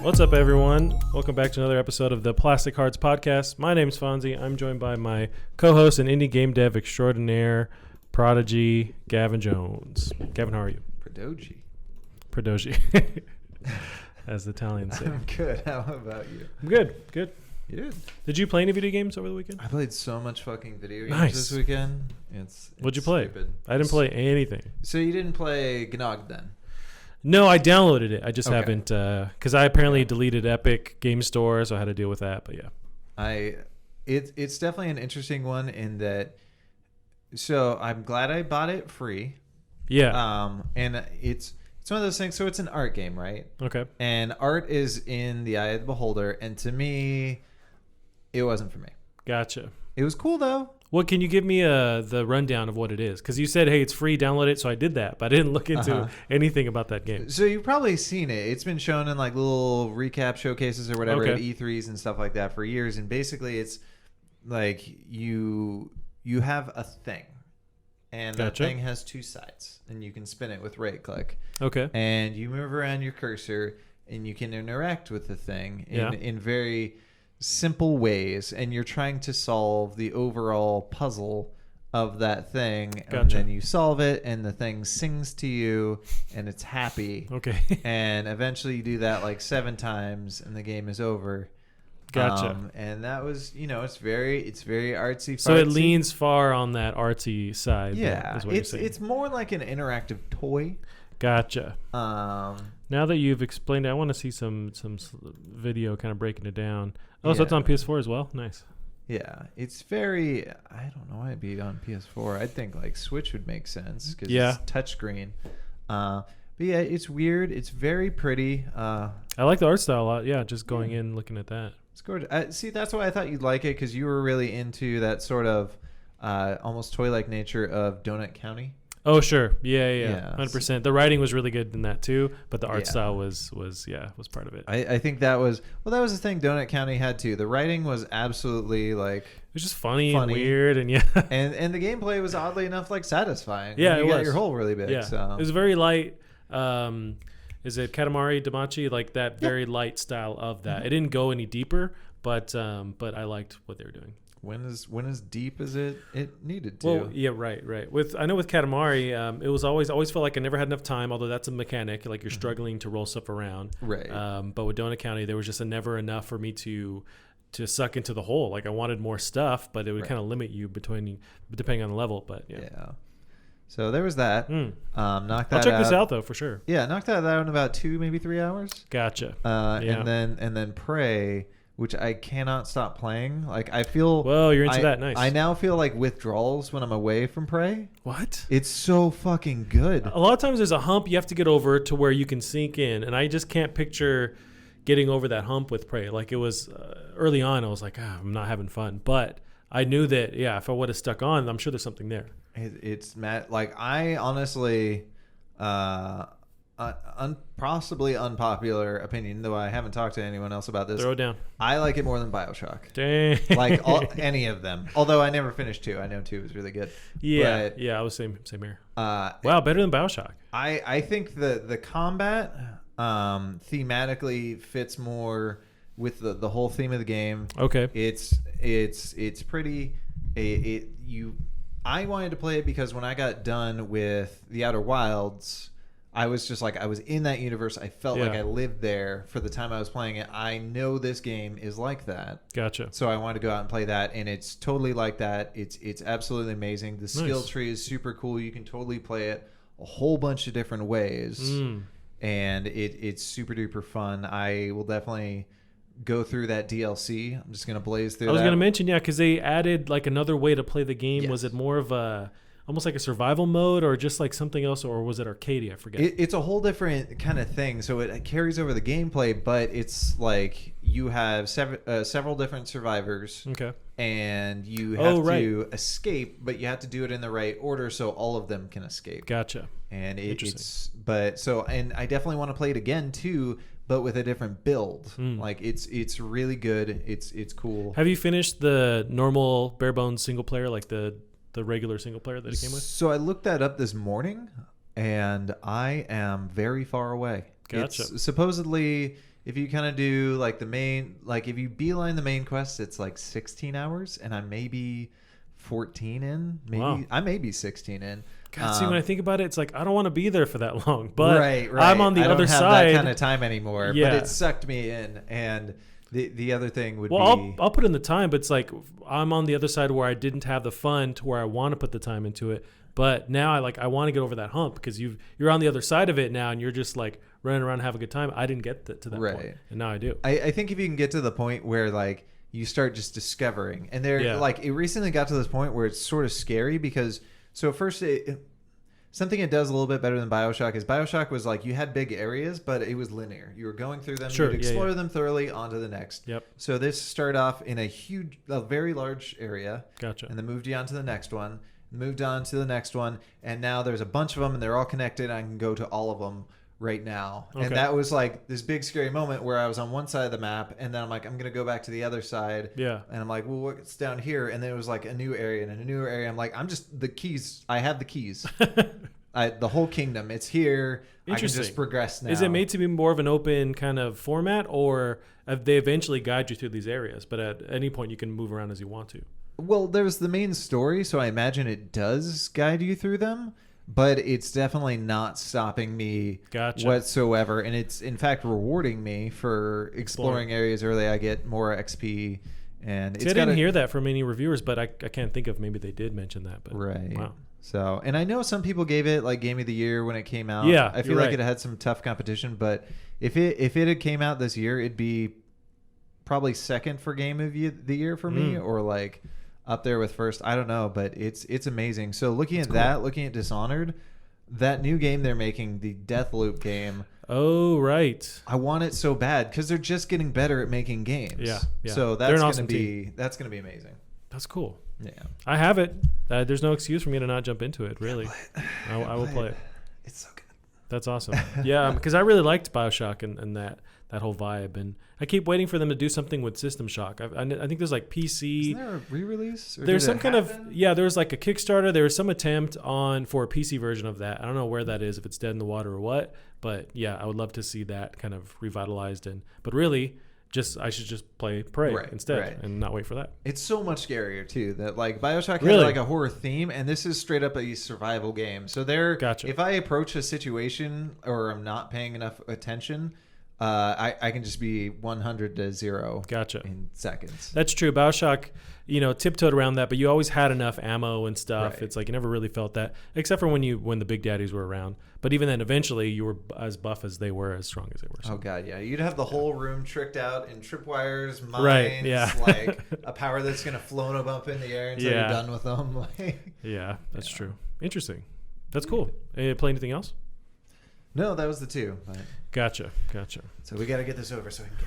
What's up, everyone? Welcome back to another episode of the Plastic Hearts Podcast. My name's Fonzie. I'm joined by my co-host and indie game dev extraordinaire, prodigy, Gavin Jones. Gavin, how are you? Prodoji. As the Italians say. I'm good. How about you? I'm good. You did. Did you play any video games over the weekend? I played so much fucking video games Nice. this weekend. It's What'd you play? stupid. I didn't play anything. So you didn't play Gnog then? No, I downloaded it. I just Okay. haven't, because I apparently deleted Epic Game Store, so I had to deal with that. But yeah. It's definitely an interesting one in that. So I'm glad I bought it free. Yeah. And it's one of those things. So it's an art game, right? Okay. And art is in the eye of the beholder. And to me, it wasn't for me. Gotcha. It was cool though. Well, can you give me the rundown of what it is? Because you said, hey, it's free, download it. So I did that, but I didn't look into anything about that game. So you've probably seen it. It's been shown in like little recap showcases or whatever at E3s and stuff like that for years. And basically it's like you have a thing. And that thing has two sides. And you can spin it with right click. Okay. And you move around your cursor and you can interact with the thing in very simple ways, and you're trying to solve the overall puzzle of that thing. Gotcha. And then you solve it and the thing sings to you and it's happy. Okay. And eventually you do that like 7 times and the game is over. Gotcha. And that was, it's very artsy. So it leans far on that artsy side. Yeah, is what you're saying. it's more like an interactive toy. Gotcha. Now that you've explained it, I want to see some video kind of breaking it down. Oh, so Yeah. it's on PS4 as well? Nice. Yeah, it's very. I don't know why it'd be on PS4. I'd think like Switch would make sense because it's touchscreen. But yeah, it's weird. It's very pretty. I like the art style a lot. Yeah, just going in looking at that. It's gorgeous. See, that's why I thought you'd like it, because you were really into that sort of almost toy-like nature of Donut County. Oh, sure. Yeah. 100%. The writing was really good in that too, but the art Yeah. style was part of it. I think that was the thing Donut County had too. The writing was absolutely like It was just funny. And weird and and the gameplay was oddly enough like satisfying. Yeah, you it got was. your hole really big. Yeah. So. It was very light. Is it Katamari Damacy? Like that very light style of that. It didn't go any deeper, but I liked what they were doing. When as deep as it needed to. Well, yeah, right. I know with Katamari, it was always felt like I never had enough time. Although that's a mechanic, like you're struggling to roll stuff around. Right. But with Donut County, there was just never enough for me to suck into the hole. Like I wanted more stuff, but it would kind of limit you depending on the level. But yeah. So there was that. Knocked that out. I'll check this out though for sure. Yeah, knocked that out in about 2, maybe 3 hours. Gotcha. And then Prey, which I cannot stop playing. Like I feel. Well, you're into that. Nice. I now feel like withdrawals when I'm away from Prey. What? It's so fucking good. A lot of times there's a hump you have to get over to where you can sink in, and I just can't picture getting over that hump with Prey. Like it was early on, I was like, I'm not having fun, but I knew that if I would have stuck on, I'm sure there's something there. It's mad. Like I honestly, possibly unpopular opinion, though I haven't talked to anyone else about this. Throw it down. I like it more than BioShock. Dang. Like any of them. Although I never finished 2. I know 2 was really good. Yeah, I was same here. Wow, better than BioShock. I think the combat thematically fits more with the whole theme of the game. Okay. It's pretty. I wanted to play it because when I got done with The Outer Wilds, I was just like, I was in that universe. I felt like I lived there for the time I was playing it. I know this game is like that. Gotcha. So I wanted to go out and play that, and it's totally like that. It's absolutely amazing. The skill tree is super cool. You can totally play it a whole bunch of different ways, and it's super duper fun. I will definitely go through that DLC. I'm just gonna blaze through. I was gonna mention because they added like another way to play the game. Yes. Was it more of a almost like a survival mode, or just like something else, or was it arcadey? I forget. It's a whole different kind of thing. So it carries over the gameplay, but it's like you have several different survivors. Okay. And you have to escape, but you have to do it in the right order so all of them can escape. Gotcha. And and I definitely want to play it again too, but with a different build. Like it's really good. It's cool. Have you finished the normal bare bones single player, like the regular single player that it came with? So I looked that up this morning, and I am very far away. Gotcha. It's supposedly if you kind of do like the main, like if you beeline the main quest, it's like 16 hours, and I'm maybe 14 in. Maybe Wow. I may be 16 in. God, see, when I think about it, it's like I don't want to be there for that long. But right. I'm on the I other don't have side. that kind of time anymore. Yeah. But it sucked me in, and the other thing would well, be I'll put in the time, but it's like I'm on the other side where I didn't have the fun to where I want to put the time into it. But now I want to get over that hump because you're on the other side of it now, and you're just like running around and have a good time. I didn't get to that point, and now I do. I think if you can get to the point where like you start just discovering, and like it recently got to this point where it's sort of scary because so first something it does a little bit better than BioShock is BioShock was like you had big areas, but it was linear. You were going through them, sure, you'd explore them thoroughly, onto the next. Yep. So this started off in a very large area. Gotcha. And then moved you on to the next one, moved on to the next one, and now there's a bunch of them, and they're all connected. I can go to all of them right now. Okay. And that was like this big scary moment where I was on one side of the map, and then I'm like, I'm going to go back to the other side. Yeah. And I'm like, well, what's down here? And then it was like a new area and a new area. I'm like, I'm just the keys. I have the keys. The whole kingdom. It's here. I can just progress now. Is it made to be more of an open kind of format, or they eventually guide you through these areas, but at any point you can move around as you want to? Well, there's the main story, so I imagine it does guide you through them, but it's definitely not stopping me whatsoever. And it's, in fact, rewarding me for exploring areas early. I get more XP. And I didn't hear that from any reviewers, but I can't think of, maybe they did mention that. But right. Wow. So, and I know some people gave it like Game of the Year when it came out. Yeah, I feel like it had some tough competition, but if it had came out this year, it'd be probably second for Game of the Year for me, or like up there with first. I don't know, but it's amazing. So looking at that, looking at Dishonored, that new game they're making, the Deathloop game. Oh, right. I want it so bad because they're just getting better at making games. Yeah. So that's going to be amazing. That's cool. Yeah. I have it. There's no excuse for me to not jump into it, really. I will play it. It's so good. That's awesome. Yeah, because I really liked BioShock and that whole vibe. And I keep waiting for them to do something with System Shock. I think there's like PC. Isn't there a re-release? There's some kind of, there was like a Kickstarter. There was some attempt for a PC version of that. I don't know where that is, if it's dead in the water or what. But yeah, I would love to see that kind of revitalized. But really, I should just play Prey instead and not wait for that. It's so much scarier too that like BioShock had like a horror theme, and this is straight up a survival game. So if I approach a situation or I'm not paying enough attention, I can just be 100 to 0 in seconds. That's true. BioShock, tiptoed around that, but you always had enough ammo and stuff. Right. It's like you never really felt that, except for when the big daddies were around. But even then, eventually, you were as buff as they were, as strong as they were. So. Oh god, yeah. You'd have the whole room tricked out in tripwires, mines, like a power that's gonna float them up in the air until you're done with them. Yeah, that's true. Interesting. That's cool. Play anything else? No, that was the two. But... Gotcha. So we got to get this over so I can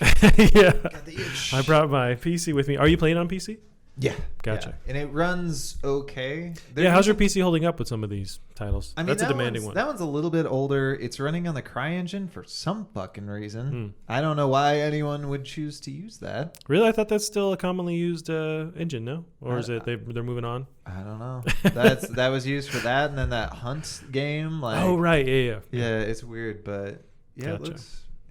get back. Yeah. Got the itch. I brought my PC with me. Are you playing on PC? Yeah. Gotcha. Yeah. And it runs okay. How's your PC holding up with some of these titles? I mean, that's a demanding one. That one's a little bit older. It's running on the CryEngine for some fucking reason. I don't know why anyone would choose to use that. Really? I thought that's still a commonly used engine, no? Or is it they're moving on? I don't know. That was used for that, and then that Hunt game. Like, oh, right. Yeah. Yeah, it's weird, but yeah, gotcha.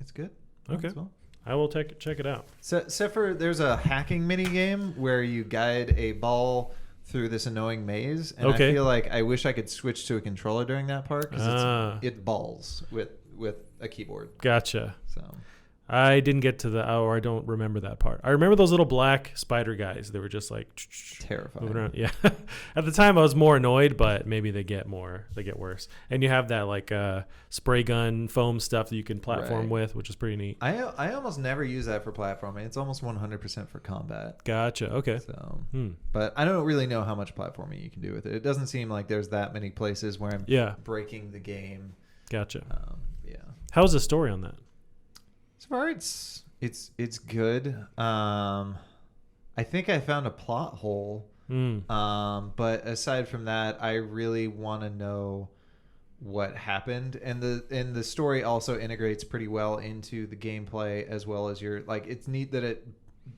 it's good. Okay. Well. I will check it out. So, except for there's a hacking mini game where you guide a ball through this annoying maze, and I feel like I wish I could switch to a controller during that part because it balls with a keyboard. Gotcha. So I didn't get to or I don't remember that part. I remember those little black spider guys. They were just like terrifying. Moving around. Yeah. At the time I was more annoyed, but maybe they get worse. And you have that like spray gun foam stuff that you can platform with, which is pretty neat. I almost never use that for platforming. It's almost 100% for combat. Gotcha. Okay. So, but I don't really know how much platforming you can do with it. It doesn't seem like there's that many places where I'm breaking the game. Gotcha. Yeah. How's the story on that? So far, it's good. I think I found a plot hole. But aside from that, I really want to know what happened, and the story also integrates pretty well into the gameplay as well as your it's neat that it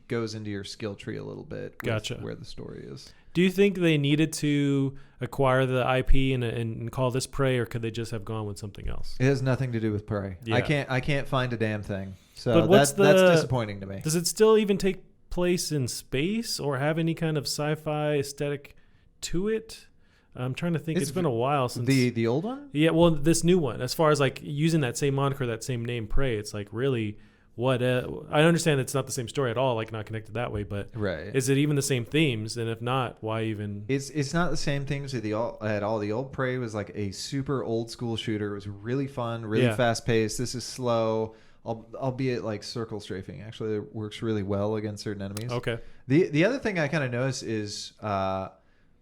goes into your skill tree a little bit. Gotcha. Where the story is. Do you think they needed to acquire the IP and call this Prey, or could they just have gone with something else? It has nothing to do with Prey. Yeah. I can't find a damn thing. So But what's that's disappointing to me. Does it still even take place in space or have any kind of sci-fi aesthetic to it? I'm trying to think. It's been a while since the old one. Yeah, well, this new one, as far as like using that same moniker, that same name, Prey, it's like really what? I understand it's not the same story at all, like not connected that way, but right. Is it even the same themes? And if not, why even? It's not the same things at all. The old Prey was like a super old school shooter. It was really fun, really fast paced. This is slow, albeit like circle strafing. Actually, it works really well against certain enemies. Okay. The other thing I kind of noticed is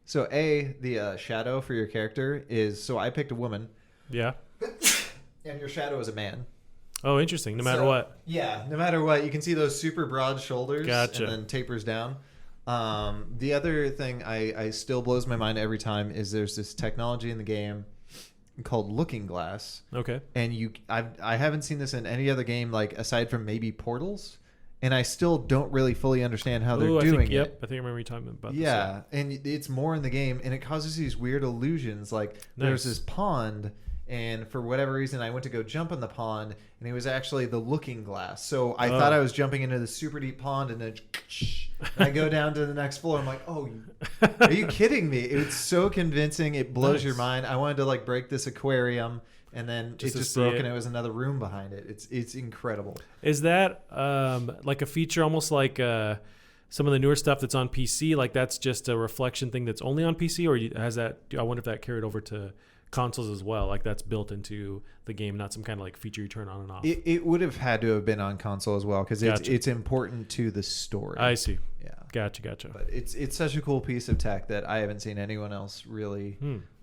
so the shadow for your character is, so I picked a woman. Yeah. And your shadow is a man. Oh, interesting. No matter what. Yeah, no matter what. You can see those super broad shoulders. Gotcha. And then tapers down. The other thing I still blows my mind every time is there's this technology in the game called Looking Glass. Okay. And I haven't seen this in any other game, like aside from maybe Portals. And I still don't really fully understand how they're doing it. Yep, I think I remember you talking about this. Yeah, and it's more in the game, and it causes these weird illusions. Like there's this pond, and for whatever reason, I went to go jump in the pond, and it was actually the Looking Glass. So I thought I was jumping into the super deep pond, and then I go down to the next floor. I'm like, oh, are you kidding me? It's so convincing. It blows your mind. I wanted to like break this aquarium. And then it just broke, and it was another room behind it. It's incredible. Is that like a feature, almost like some of the newer stuff that's on PC? Like that's just a reflection thing that's only on PC, or has that? I wonder if that carried over to consoles as well. Like that's built into the game, not some kind of like feature you turn on and off. It would have had to have been on console as well because it's important to the story. I see. Yeah. Gotcha. But it's such a cool piece of tech that I haven't seen anyone else really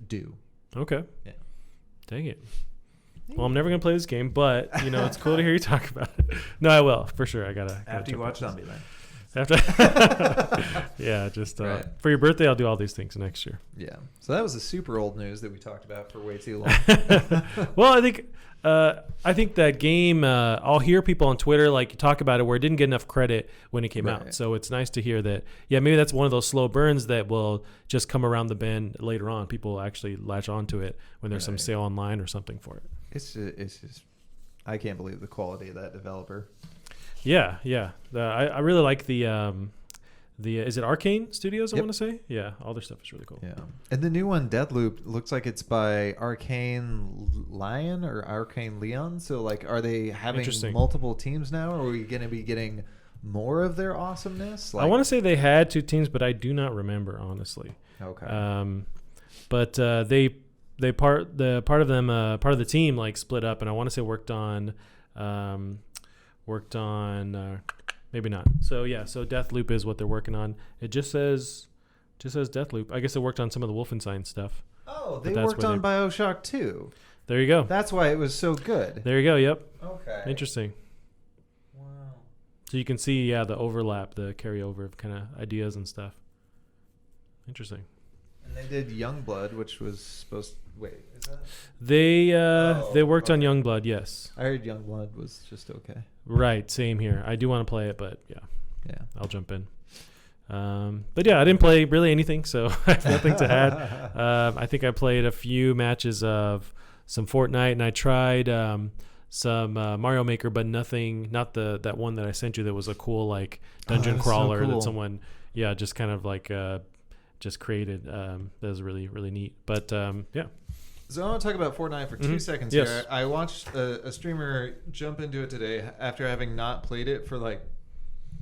do. Okay. Yeah. Dang it. Well, I'm never going to play this game, but, it's cool to hear you talk about it. No, I will, for sure. I gotta After you watch Zombieland. Yeah, just right. For your birthday, I'll do all these things next year. Yeah. So that was the super old news that we talked about for way too long. Well, I think that game, I'll hear people on Twitter like talk about it where it didn't get enough credit when it came out. So it's nice to hear that, maybe that's one of those slow burns that will just come around the bend later on. People actually latch onto it when there's some sale online or something for it. It's just, I can't believe the quality of that developer. Yeah. I really like the is it Arcane Studios? I want to say. Yeah, all their stuff is really cool. Yeah, and the new one, Deathloop, looks like it's by Arcane Lion or Arcane Leon. So like, are they having multiple teams now, or are we going to be getting more of their awesomeness? I want to say they had 2 teams, but I do not remember honestly. Okay. But part of the team like split up, and I want to say worked on maybe not. So so Deathloop is what they're working on. It just says Deathloop. I guess they worked on some of the Wolfenstein stuff. Oh, they worked on BioShock 2. There you go. That's why it was so good. There you go. Yep. Okay. Interesting. Wow. So you can see the overlap, the carryover of kind of ideas and stuff. Interesting. And they did Youngblood, which was supposed. Wait, is that? They worked on Youngblood. Yes. I heard Youngblood was just okay. Right. Same here. I do want to play it, but yeah, I'll jump in. But I didn't play really anything, so I have nothing to add. I think I played a few matches of some Fortnite, and I tried some Mario Maker, but nothing. Not that one that I sent you that was a cool like dungeon crawler that someone just kind of like just created. That was really really neat. But So I want to talk about Fortnite for 2 seconds here. I watched a streamer jump into it today after having not played it for like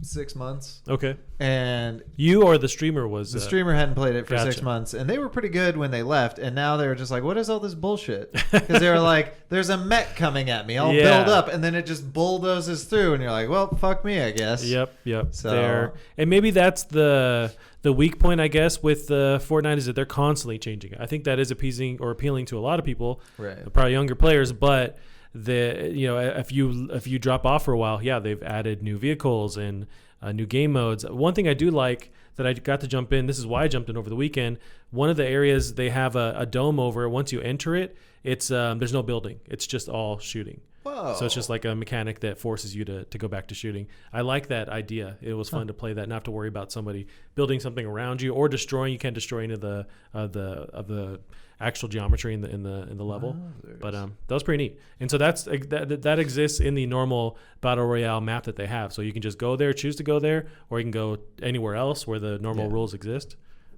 6 months. Okay. And you or the streamer was... The streamer hadn't played it for 6 months. And they were pretty good when they left. And now they were just like, what is all this bullshit? Because they were like, there's a mech coming at me. I'll build up. And then it just bulldozes through. And you're like, well, fuck me, I guess. Yep. So, and maybe that's the weak point, I guess, with Fortnite is that they're constantly changing it. I think that is appealing to a lot of people, probably younger players. But if you drop off for a while, they've added new vehicles and new game modes. One thing I do like that I got to jump in. This is why I jumped in over the weekend. One of the areas they have a dome over. Once you enter it, it's there's no building. It's just all shooting. Whoa. So it's just like a mechanic that forces you to go back to shooting. I like that idea. It was fun to play that, not have to worry about somebody building something around you or destroying. You can't destroy any of the actual geometry in the level. But that was pretty neat. And so that exists in the normal battle royale map that they have. So you can just go there, choose to go there, or you can go anywhere else where the normal rules exist.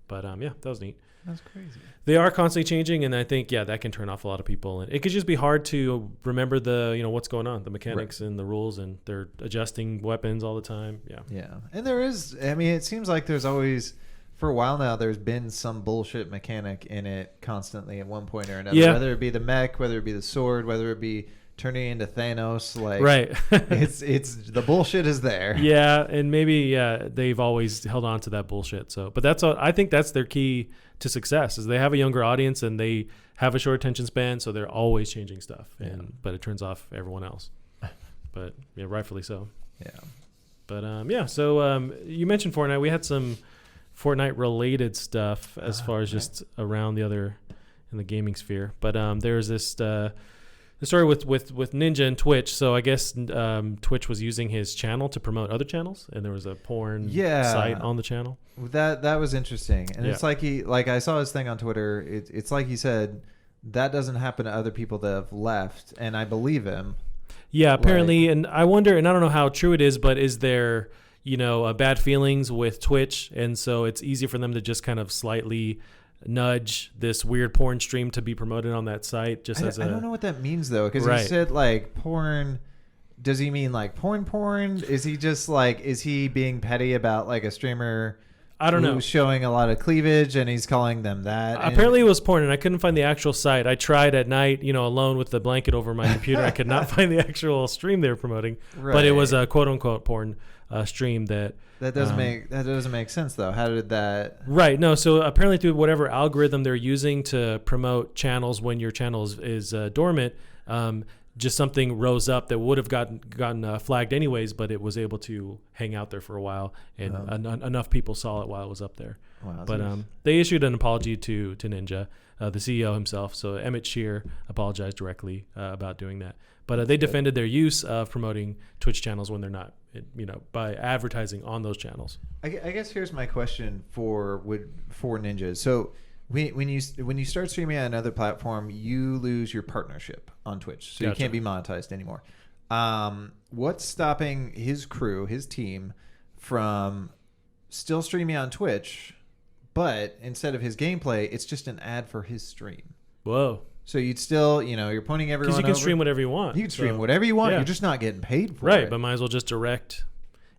But that was neat. That's crazy. They are constantly changing, and I think that can turn off a lot of people. And it could just be hard to remember what's going on, the mechanics and the rules, and they're adjusting weapons all the time. Yeah. And there is, I mean, it seems like there's always, for a while now, there's been some bullshit mechanic in it constantly at one point or another. Yeah. Whether it be the mech, whether it be the sword, whether it be turning into Thanos, like right. it's the bullshit is there. Yeah, and maybe they've always held on to that bullshit. So, but I think that's their key to success is they have a younger audience and they have a short attention span, so they're always changing stuff. But it turns off everyone else. But rightfully so. Yeah. But so you mentioned Fortnite. We had some Fortnite related stuff as far as just around the other in the gaming sphere. But there's this the story with Ninja and Twitch. So I guess Twitch was using his channel to promote other channels, and there was a porn site on the channel. That was interesting, and it's like I saw his thing on Twitter. It's like he said that doesn't happen to other people that have left, and I believe him. Yeah, apparently, and I wonder, and I don't know how true it is, but is there bad feelings with Twitch, and so it's easy for them to just kind of slightly nudge this weird porn stream to be promoted on that site? I don't know what that means though, because he said like porn. Does he mean like porn? Is he just like, is he being petty about like a streamer? I don't know. Showing a lot of cleavage, and he's calling them that. Apparently, it was porn, and I couldn't find the actual site. I tried at night, alone with the blanket over my computer. I could not find the actual stream they were promoting, but it was a quote unquote porn stream that. That doesn't make sense though. How did that? Right. No. So apparently, through whatever algorithm they're using to promote channels when your channel is dormant. Just something rose up that would have gotten flagged anyways, but it was able to hang out there for a while, and enough people saw it while it was up there. Wow, but they issued an apology to Ninja, the CEO himself. So Emmett Shear apologized directly about doing that. But they defended their use of promoting Twitch channels when they're not, by advertising on those channels. I guess here's my question for Ninja. So. When you start streaming on another platform, you lose your partnership on Twitch, so you can't be monetized anymore. What's stopping his crew, his team, from still streaming on Twitch, but instead of his gameplay, it's just an ad for his stream? Whoa. So you'd still, you're pointing everyone over. Because you can stream whatever you want. You can stream whatever you want. Yeah. You're just not getting paid for it. Right, but might as well just direct.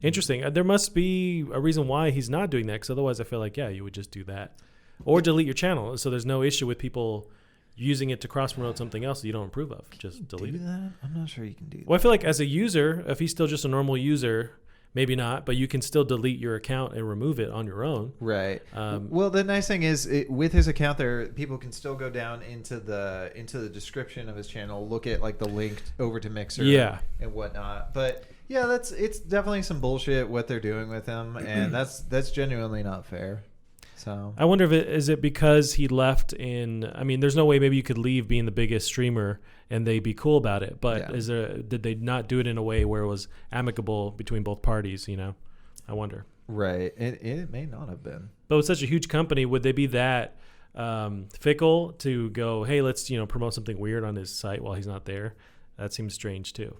Interesting. There must be a reason why he's not doing that, because otherwise I feel like, you would just do that. Or delete your channel, so there's no issue with people using it to cross-promote something else that you don't approve of. Just delete it. That? I'm not sure you can do that. Well, I feel like as a user, if he's still just a normal user, maybe not, but you can still delete your account and remove it on your own. Right. Well, the nice thing is, with his account there, people can still go down into the description of his channel, look at like the link over to Mixer and whatnot. But yeah, it's definitely some bullshit what they're doing with him, and that's genuinely not fair. So I wonder if is it because he left there's no way maybe you could leave being the biggest streamer and they'd be cool about it. But did they not do it in a way where it was amicable between both parties? I wonder. Right. It may not have been. But with such a huge company, would they be that fickle to go, hey, let's, promote something weird on his site while he's not there? That seems strange too.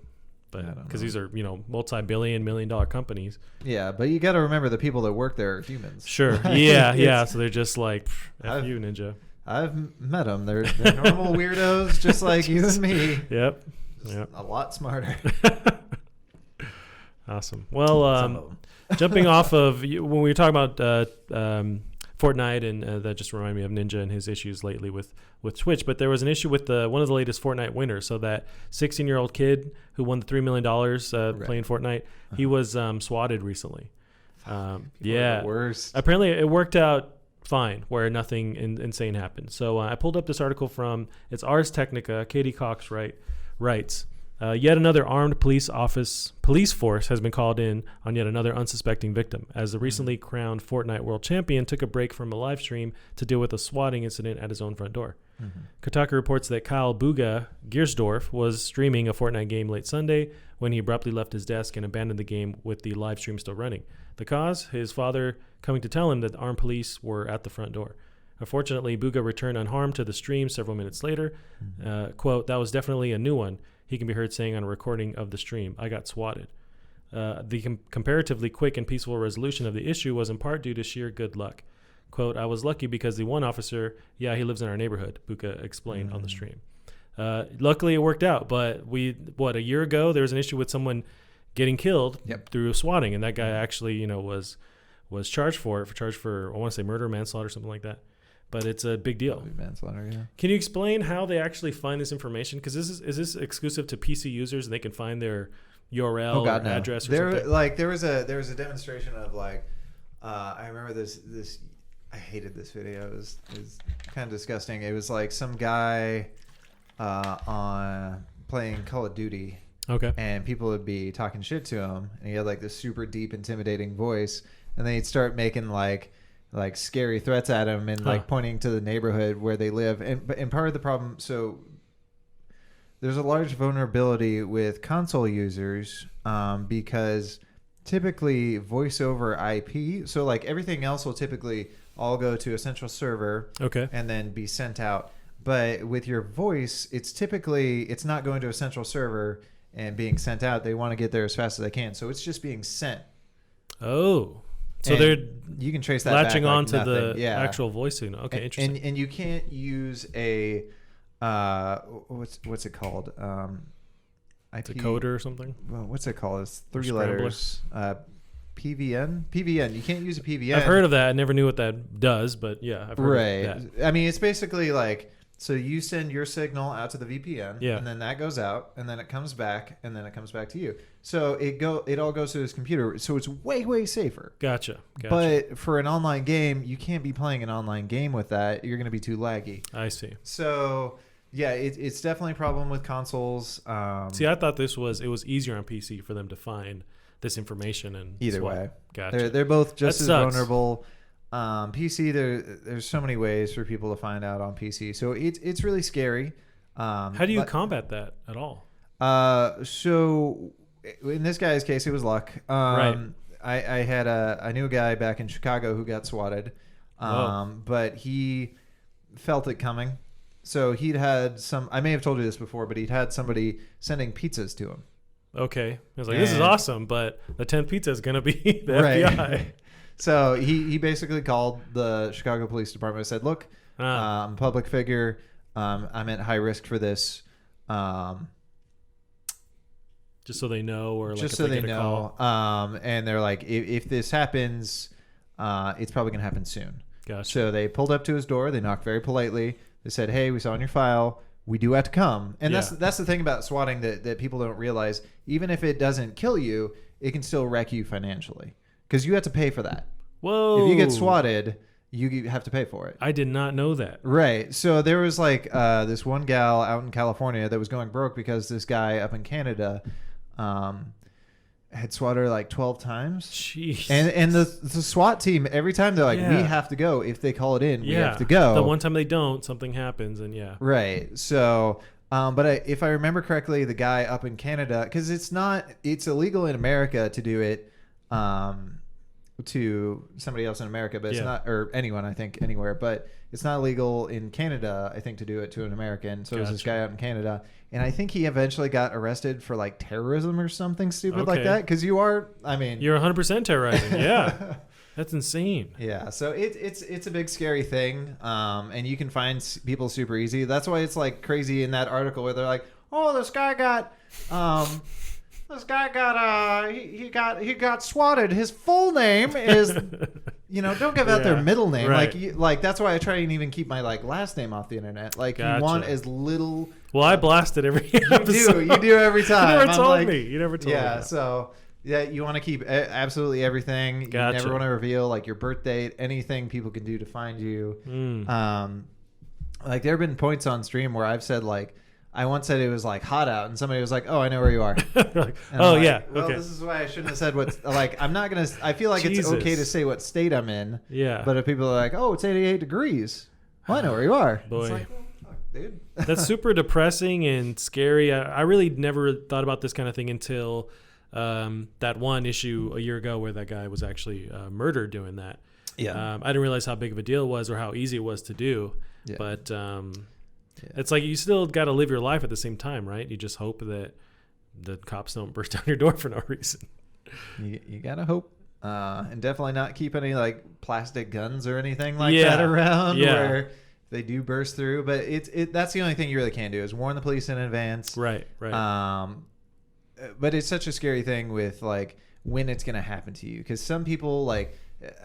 But because these are multi-billion, $1 companies. Yeah, but you got to remember the people that work there are humans. Sure. Yeah. So they're just like, F you, Ninja. I've met them. They're normal weirdos, just like you and me. Yep. A lot smarter. Awesome. Well, jumping off of when we were talking about Fortnite, and that just reminded me of Ninja and his issues lately with Twitch. But there was an issue with one of the latest Fortnite winners. So that 16-year-old kid who won the $3 million playing Fortnite, he was swatted recently. The worst. Apparently it worked out fine, where nothing insane happened. So I pulled up this article from, it's Ars Technica. Katie Cox writes, Yet another armed police force has been called in on yet another unsuspecting victim, as the recently crowned Fortnite world champion took a break from a live stream to deal with a swatting incident at his own front door. Kotaku reports that Kyle Buga Giersdorf was streaming a Fortnite game late Sunday when he abruptly left his desk and abandoned the game with the live stream still running. The cause? His father coming to tell him that armed police were at the front door. Unfortunately, Buga returned unharmed to the stream several minutes later. Quote, "That was definitely a new one," he can be heard saying on a recording of the stream. "I got swatted." The comparatively quick and peaceful resolution of the issue was in part due to sheer good luck. Quote, "I was lucky because the one officer, he lives in our neighborhood," Buka explained on the stream. Luckily, it worked out. But a year ago, there was an issue with someone getting killed through swatting, and that guy actually, was charged for I want to say murder, manslaughter, something like that. But it's a big deal. Manslaughter, yeah. Can you explain how they actually find this information? Because is this exclusive to PC users, and they can find their URL or address or something? There was a demonstration of I remember this. I hated this video. It was kind of disgusting. It was like some guy on playing Call of Duty. Okay. And people would be talking shit to him, and he had this super deep, intimidating voice, and then he'd start making like scary threats at him and pointing to the neighborhood where they live. And part of the problem, so there's a large vulnerability with console users because typically voice over IP, so everything else will typically all go to a central server and then be sent out. But with your voice, it's not going to a central server and being sent out. They want to get there as fast as they can. So it's just being sent. Oh. So you can trace that latching back on to the actual voice signal. Okay, interesting. And you can't use a what's it called? IP decoder or something. Well, what's it called? It's 3 letters. PVN. PVN. You can't use a PVN. I've heard of that. I never knew what that does, but yeah, I've heard of that. I mean, it's basically so you send your signal out to the VPN, and then that goes out, and then it comes back, and then it comes back to you. So it all goes to his computer. So it's way, way safer. Gotcha. But for an online game, you can't be playing an online game with that. You're going to be too laggy. I see. So yeah, it's definitely a problem with consoles. See, I thought it was easier on PC for them to find this information and either way. Gotcha. They're both just as vulnerable. PC, there's so many ways for people to find out on PC, so it's really scary. How do you combat that at all? So in this guy's case, it was luck. Right. I knew a guy back in Chicago who got swatted, but he felt it coming. So he'd had I may have told you this before, but he'd had somebody sending pizzas to him. Okay. I was like, this is awesome, but the 10th pizza is going to be the FBI. So he basically called the Chicago Police Department and said, look, I'm a public figure. I'm at high risk for this. Just so they know, or just so they know. And they're like, if this happens, it's probably going to happen soon. Gotcha. So they pulled up to his door. They knocked very politely. They said, hey, we saw on your file. We do have to come. And that's the thing about swatting that people don't realize. Even if it doesn't kill you, it can still wreck you financially. Because you have to pay for that. Whoa. If you get swatted, you have to pay for it. I did not know that. Right. So there was this one gal out in California that was going broke because this guy up in Canada had swatted her 12 times. Jeez. And the SWAT team, every time they're like, we have to go. If they call it in, we have to go. The one time they don't, something happens, and Right. So, but if I remember correctly, the guy up in Canada, because it's illegal in America to do it to somebody else in America, but it's not, or anyone, I think, anywhere, but it's not illegal in Canada, I think, to do it to an American. So it was this guy out in Canada. And I think he eventually got arrested for terrorism or something stupid like that. Because you're 100% terrorizing. Yeah. That's insane. Yeah. So it's a big scary thing. And you can find people super easy. That's why it's crazy in that article where they're like, oh, this guy got he got swatted. His full name is, don't give out their middle name. Right. That's why I try and even keep my last name off the internet. Gotcha. You want as little. Well, I blast it every episode. You do every time. You never told me. You never told me. Yeah. So you want to keep absolutely everything. Gotcha. You never want to reveal your birth date, anything people can do to find you. There have been points on stream where I've said I once said it was like hot out, and somebody was like, "Oh, I know where you are." Like, oh yeah. Well, okay. this is why I shouldn't have said what. Like, I'm not gonna. I feel like Jesus. it's okay to say what state I'm in. Yeah. But if people are like, "Oh, it's 88 degrees," well, I know where you are. Boy. It's like, well, fuck, dude. That's super depressing and scary. I really never thought about this kind of thing until that one issue a year ago where that guy was actually murdered doing that. Yeah. I didn't realize how big of a deal it was or how easy it was to do. Yeah. But it's like you still got to live your life at the same time, right? You just hope that the cops don't burst down your door for no reason. You gotta hope. And definitely not keep any like plastic guns or anything like that around where they do burst through. But that's the only thing you really can do is warn the police in advance. Right. But it's such a scary thing with like when it's gonna happen to you, because some people, like,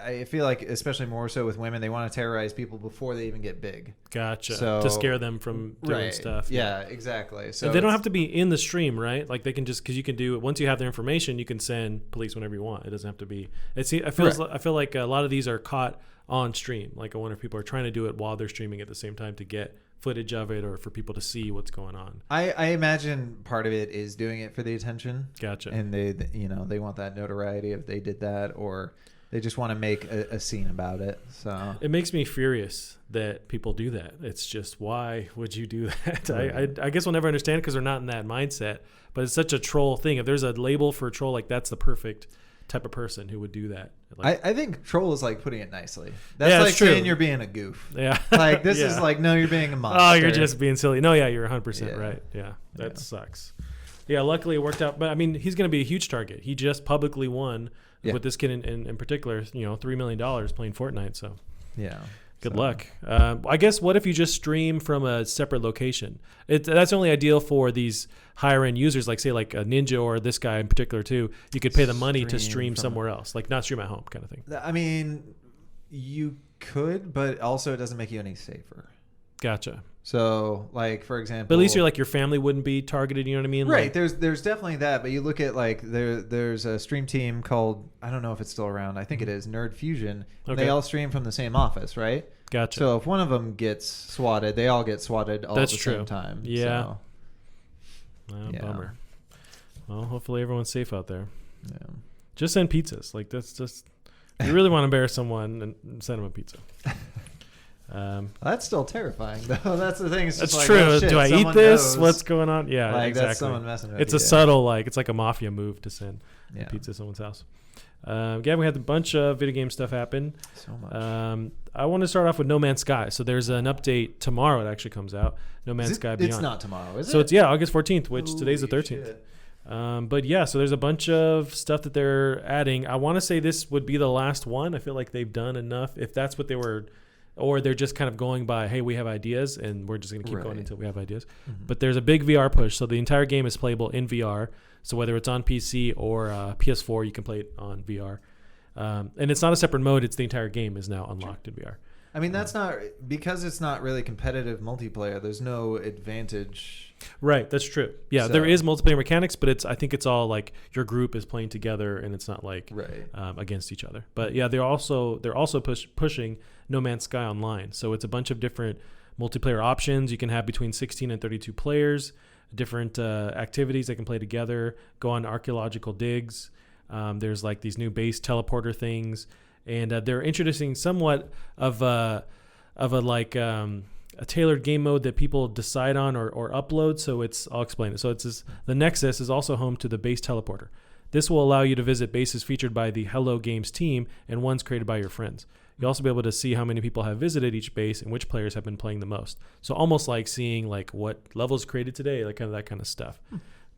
I feel like especially more so with women, they want to terrorize people before they even get big. Gotcha. So, to scare them from doing stuff. Yeah, exactly. So and they don't have to be in the stream, right? Like they can just, because you can do it once you have their information, you can send police whenever you want. It doesn't have to be. I feel like a lot of these are caught on stream. Like I wonder if people are trying to do it while they're streaming at the same time to get footage of it or for people to see what's going on. I imagine part of it is doing it for the attention. Gotcha. And they want that notoriety if they did that, or they just want to make a scene about it. So it makes me furious that people do that. It's just, why would you do that? Right. I guess we'll never understand it because we're not in that mindset. But it's such a troll thing. If there's a label for a troll, like that's the perfect type of person who would do that. Like, I think troll is like putting it nicely. That's like saying you're being a goof. Yeah. Like this is like, no, you're being a monster. Oh, you're just being silly. No, yeah, you're 100% right. Yeah, that sucks. Yeah, luckily it worked out. But I mean, he's going to be a huge target. He just publicly won with this kid in particular, $3 million playing Fortnite. So good luck. I guess what if you just stream from a separate location? That's only ideal for these higher end users, like say like a Ninja or this guy in particular too. You could pay the money to stream somewhere else, like not stream at home kind of thing. I mean, you could, but also it doesn't make you any safer. Gotcha. So, like, for example... But at least your family wouldn't be targeted, you know what I mean? Right. Like, there's definitely that, but you look at, like, there's a stream team called, I don't know if it's still around, I think it is, Nerd Fusion. Okay. They all stream from the same office, right? Gotcha. So if one of them gets swatted, they all get swatted all at the same time. Yeah. So, bummer. Well, hopefully everyone's safe out there. Yeah. Just send pizzas. Like, that's just... If you really want to embarrass someone, and send them a pizza. That's still terrifying, though. That's the thing. It's just that's like, true. oh, shit, Do I eat this? What's going on? Yeah, like, exactly. That's someone messing with it's you. A subtle, it's like a mafia move to send a pizza to someone's house. Gavin, we had a bunch of video game stuff happen. So much. I want to start off with No Man's Sky. So there's an update tomorrow. It actually comes out. No Man's Sky Beyond. It's not tomorrow, is it? So it's August 14th, which today's the 13th. Shit. But yeah, so there's a bunch of stuff that they're adding. I want to say this would be the last one. I feel like they've done enough. If that's what they were, or they're just kind of going by, hey, we have ideas and we're just going to keep going until we have ideas. Mm-hmm. But there's a big VR push. So the entire game is playable in VR. So whether it's on PC or PS4, you can play it on VR. And it's not a separate mode. It's the entire game is now unlocked in VR. I mean, that's not, because it's not really competitive multiplayer, there's no advantage. Right, that's true. Yeah, so, there is multiplayer mechanics, but I think it's all like your group is playing together and it's not like against each other. But yeah, they're also pushing No Man's Sky Online. So it's a bunch of different multiplayer options you can have between 16 and 32 players, different activities they can play together, go on archaeological digs. There's like these new base teleporter things. And they're introducing somewhat of a tailored game mode that people decide on or upload. So I'll explain it. So the Nexus is also home to the base teleporter. This will allow you to visit bases featured by the Hello Games team and ones created by your friends. You'll also be able to see how many people have visited each base and which players have been playing the most. So almost like seeing like what levels created today, like kind of that kind of stuff.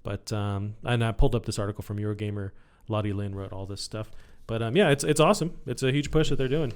But and I pulled up this article from Eurogamer. Lottie Lynn wrote all this stuff. But it's awesome. It's a huge push that they're doing.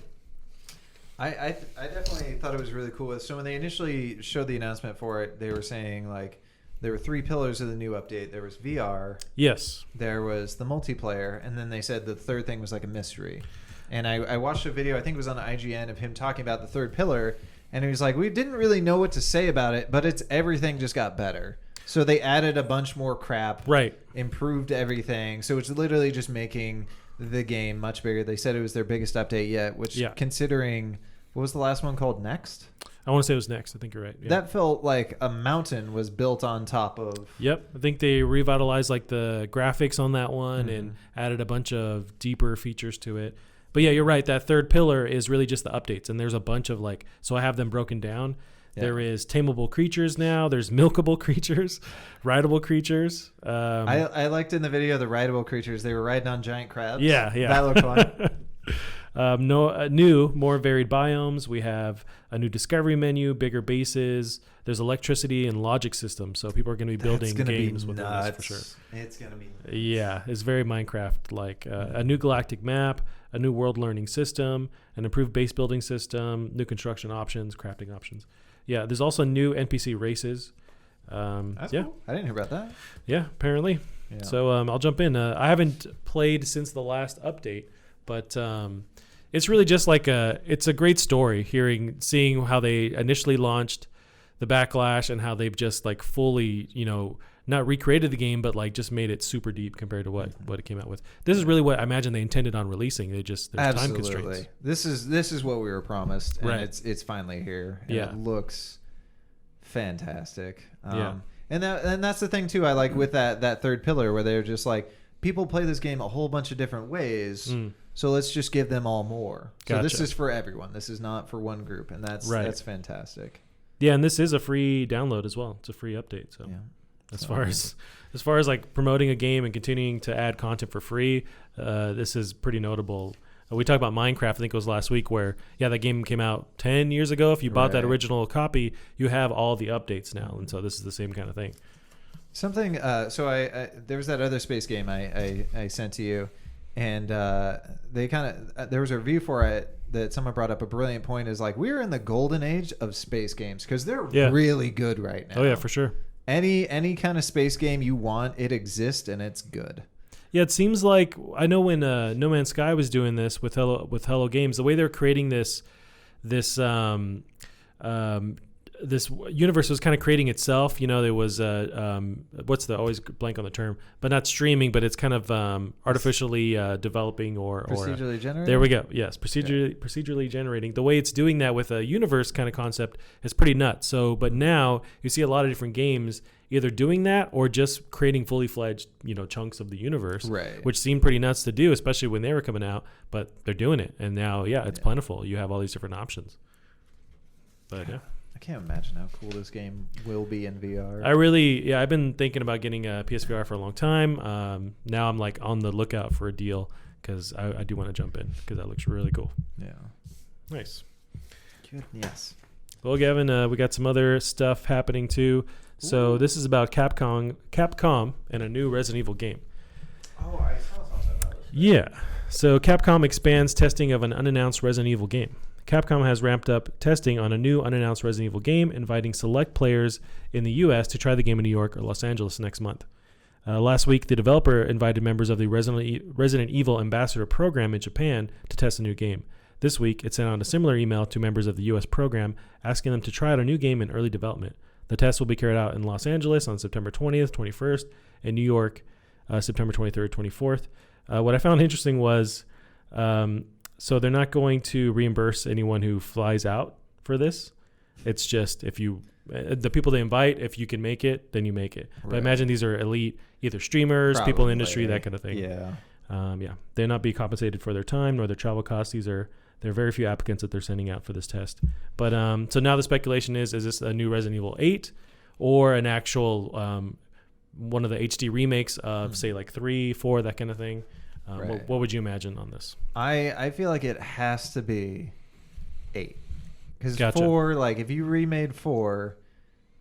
I definitely thought it was really cool. So when they initially showed the announcement for it, they were saying like there were 3 pillars of the new update. There was VR. Yes. There was the multiplayer, and then they said the third thing was like a mystery. And I watched a video, I think it was on IGN, of him talking about the third pillar, and he was like, we didn't really know what to say about it, but everything just got better. So they added a bunch more crap. Right. Improved everything. So it's literally just making the game much bigger. They said it was their biggest update yet, which considering what was the last one called? Next? I want to say it was Next. I think you're right. Yeah. That felt like a mountain was built on top of. Yep. I think they revitalized like the graphics on that one and added a bunch of deeper features to it. But yeah, you're right. That third pillar is really just the updates. And there's a bunch of like, so I have them broken down. Yeah. There is tameable creatures now. There's milkable creatures, rideable creatures. I liked in the video the rideable creatures. They were riding on giant crabs. Yeah. That looked fun. New, more varied biomes. We have a new discovery menu, bigger bases. There's electricity and logic systems, so people are going to be building games with this for sure. It's going to be nuts. Yeah, it's very Minecraft-like. A new galactic map, a new world learning system, an improved base building system, new construction options, crafting options. Yeah, there's also new NPC races. That's yeah, cool. I didn't hear about that. Yeah, apparently. Yeah. So I'll jump in. I haven't played since the last update, but it's really just like it's a great story. Seeing how they initially launched, the backlash, and how they've just like fully, not recreated the game, but like just made it super deep compared to what it came out with. This is really what I imagine they intended on releasing. There's time constraints. This is what we were promised, and it's finally here. And it looks fantastic. And that's the thing too. I like with that third pillar where they're just like, people play this game a whole bunch of different ways. So let's just give them all more. So this is for everyone. This is not for one group, and that's fantastic. Yeah, and this is a free download as well. It's a free update. So as far as like promoting a game and continuing to add content for free, this is pretty notable. We talked about Minecraft, I think it was last week, where that game came out 10 years ago. If you bought that original copy, you have all the updates now, and so this is the same kind of thing. Something. So I there was that other space game I sent to you, and they there was a review for it that someone brought up. A brilliant point is like, we're in the golden age of space games because they're really good right now. Oh yeah, for sure. Any kind of space game you want, it exists and it's good. Yeah, it seems like, I know when No Man's Sky was doing this with Hello Games, the way they're creating this universe was kind of creating itself. There was always blank on the term, but not streaming, but it's kind of artificially developing or procedurally generating. There we go. Yes, procedurally generating. The way it's doing that with a universe kind of concept is pretty nuts. So, but now you see a lot of different games either doing that or just creating fully fledged, chunks of the universe, which seemed pretty nuts to do, especially when they were coming out. But they're doing it, and now it's plentiful. You have all these different options. But I can't imagine how cool this game will be in VR. I've been thinking about getting a PSVR for a long time. Now I'm like on the lookout for a deal because I do want to jump in because that looks really cool. Yeah. Nice. Goodness. Well, Gavin, we got some other stuff happening too. So this is about Capcom and a new Resident Evil game. Oh, I saw something about it. Yeah. So Capcom expands testing of an unannounced Resident Evil game. Capcom has ramped up testing on a new unannounced Resident Evil game, inviting select players in the U.S. to try the game in New York or Los Angeles next month. Last week, the developer invited members of the Resident Evil Ambassador Program in Japan to test a new game. This week, it sent out a similar email to members of the U.S. program, asking them to try out a new game in early development. The test will be carried out in Los Angeles on September 20th, 21st, and New York September 23rd, 24th. What I found interesting was... So they're not going to reimburse anyone who flies out for this. It's just the people they invite, if you can make it, then you make it. But I imagine these are elite, either streamers, people in the industry, that kind of thing. Yeah. They'll not be compensated for their time nor their travel costs. There are very few applicants that they're sending out for this test. But so now the speculation is this a new Resident Evil 8 or an actual one of the HD remakes of say like 3, 4, that kind of thing? What would you imagine on this? I feel like it has to be 8. Because 4, like if you remade 4,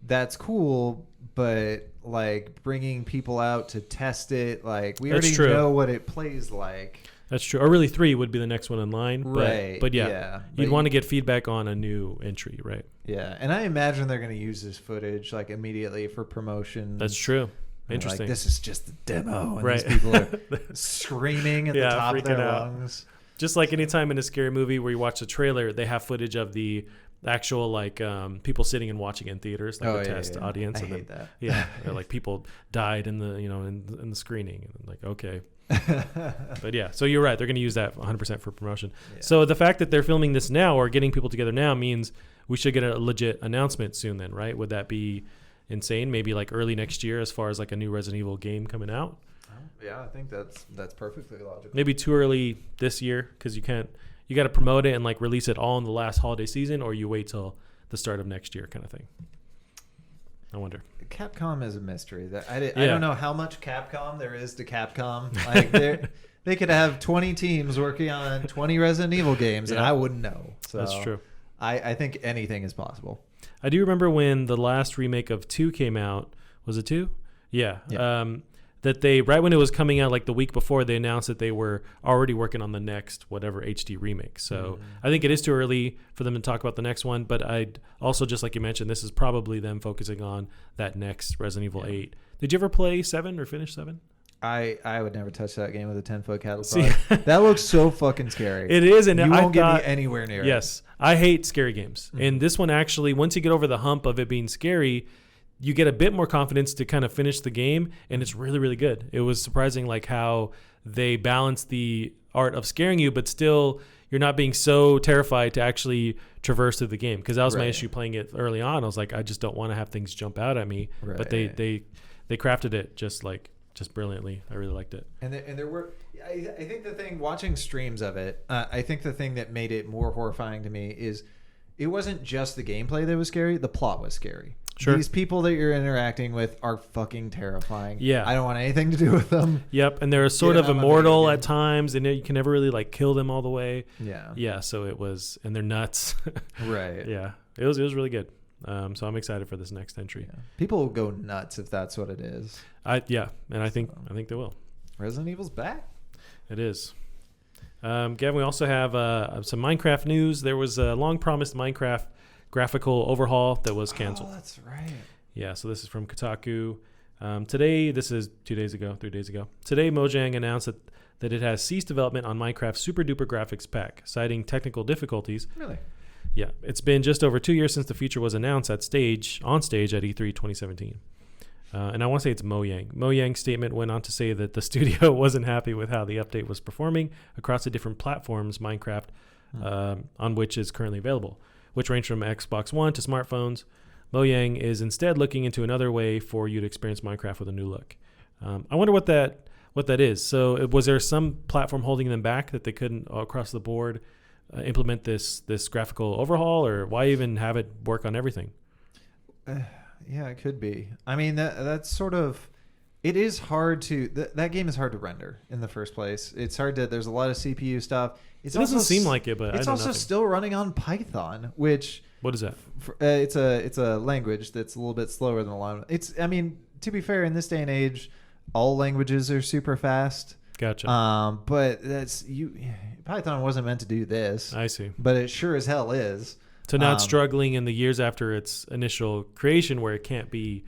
that's cool, but like bringing people out to test it, like we already know what it plays like. That's true. Or really 3 would be the next one in line. Right. But you'd want to get feedback on a new entry, right? Yeah. And I imagine they're going to use this footage like immediately for promotion. That's true. Interesting. Like, this is just the demo, and these people are screaming at the top of their lungs. Just like anytime in a scary movie where you watch the trailer, they have footage of the actual like people sitting and watching in theaters, like the test audience. I and hate then, that. Yeah, or like people died in the in the screening, and like okay. But yeah, so you're right. They're going to use that 100% for promotion. Yeah. So the fact that they're filming this now or getting people together now means we should get a legit announcement soon. Then, right? Would that be insane? Maybe like early next year, as far as like a new Resident Evil game coming out. Yeah, I think that's perfectly logical. Maybe too early this year because you can't. You got to promote it and like release it all in the last holiday season, or you wait till the start of next year, kind of thing. I wonder. Capcom is a mystery. I don't know how much Capcom there is to Capcom. Like they could have 20 teams working on 20 Resident Evil games, and I wouldn't know. So that's true. I think anything is possible. I do remember when the last remake of 2 came out. Was it 2? Yeah. That they, right when it was coming out, like the week before, they announced that they were already working on the next whatever HD remake. So I think it is too early for them to talk about the next one. But I'd also, just like you mentioned, this is probably them focusing on that next Resident Evil 8. Did you ever play 7 or finish 7? I would never touch that game with a 10-foot catalog. That looks so fucking scary. It is, and you won't get me anywhere near it. Yes, I hate scary games. And this one actually, once you get over the hump of it being scary, you get a bit more confidence to kind of finish the game, and it's really, really good. It was surprising like how they balance the art of scaring you, but still you're not being so terrified to actually traverse through the game. Because that was my issue playing it early on. I was like, I just don't want to have things jump out at me. Right. But they crafted it just brilliantly. I really liked it. And there were, I think the thing, watching streams of it, I think the thing that made it more horrifying to me is it wasn't just the gameplay that was scary, the plot was scary. Sure. These people that you're interacting with are fucking terrifying. Yeah. I don't want anything to do with them. Yep. And they're sort of immortal at times, and you can never really like kill them all the way. Yeah. Yeah. So it was, and they're nuts. Right. Yeah. It was really good. So I'm excited for this next entry. Yeah. People will go nuts if that's what it is. And I think they will. Resident Evil's back. It is. Gavin, we also have some Minecraft news. There was a long promised Minecraft graphical overhaul that was canceled. Oh, that's right. Yeah, so this is from Kotaku. Today, this is 3 days ago. Today, Mojang announced that it has ceased development on Minecraft's Super Duper Graphics pack, citing technical difficulties. Really? Yeah, it's been just over 2 years since the feature was announced on stage at E3 2017. And I want to say it's Mojang. Mojang's statement went on to say that the studio wasn't happy with how the update was performing across the different platforms Minecraft on which is currently available, which range from Xbox One to smartphones. Mojang is instead looking into another way for you to experience Minecraft with a new look. I wonder what that is. So was there some platform holding them back that they couldn't across the board implement this graphical overhaul, or why even have it work on everything? Yeah, it could be. I mean, that's sort of... It is hard to... that game is hard to render in the first place. It's hard to... There's a lot of CPU stuff. It doesn't seem like it, but it's also still running on Python, which... What is that? It's a language that's a little bit slower than a lot of... It's... I mean, to be fair, in this day and age, all languages are super fast. Gotcha. But that's... Python wasn't meant to do this. I see. But it sure as hell is. So now it's struggling in the years after its initial creation, where it can't be,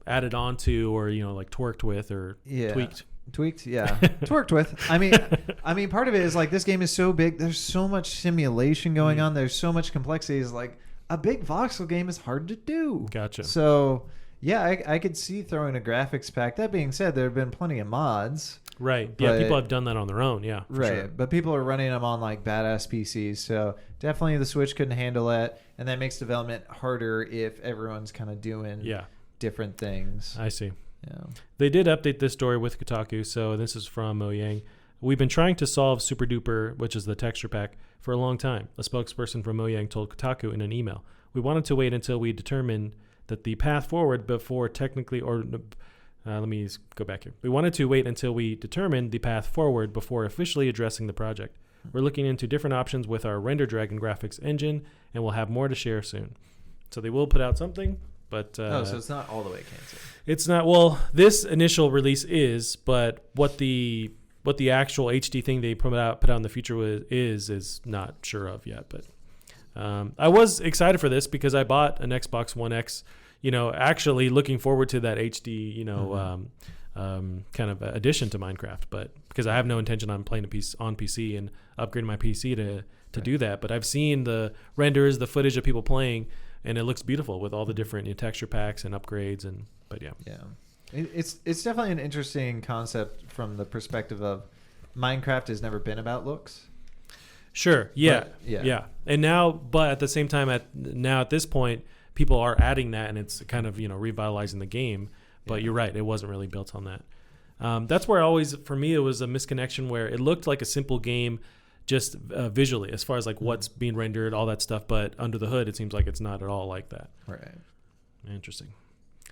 added onto or like twerked with or tweaked, yeah, twerked with. I mean, part of it is like this game is so big. There's so much simulation going on. There's so much complexity. It's like a big voxel game is hard to do. Gotcha. So yeah, I could see throwing a graphics pack. That being said, there have been plenty of mods. Right. Yeah, people have done that on their own. Yeah. Right. Sure. But people are running them on like badass PCs. So definitely the Switch couldn't handle it. And that makes development harder if everyone's kind of doing different things. I see. Yeah. They did update this story with Kotaku. So this is from Mojang. We've been trying to solve Super Duper, which is the texture pack, for a long time. A spokesperson from Mojang told Kotaku in an email. We wanted to wait until we determined that the path forward before technically or... let me go back here. We wanted to wait until we determined the path forward before officially addressing the project. We're looking into different options with our Render Dragon graphics engine, and we'll have more to share soon. So they will put out something, but... so it's not all the way canceled. It's not... Well, this initial release is, but what the actual HD thing they put out in the future is not sure of yet. But I was excited for this because I bought an Xbox One X, actually looking forward to that HD, kind of addition to Minecraft, but because I have no intention on playing on PC and upgrading my PC to do that. But I've seen the renders, the footage of people playing, and it looks beautiful with all the different texture packs and upgrades. But yeah. It's definitely an interesting concept from the perspective of Minecraft has never been about looks. Sure. Yeah. But, yeah. And now, but at the same time, at this point, people are adding that, and it's kind of revitalizing the game. But you're right, it wasn't really built on that. That's where for me, it was a misconnection where it looked like a simple game, just visually, as far as like what's being rendered, all that stuff. But under the hood, it seems like it's not at all like that. Right. Interesting.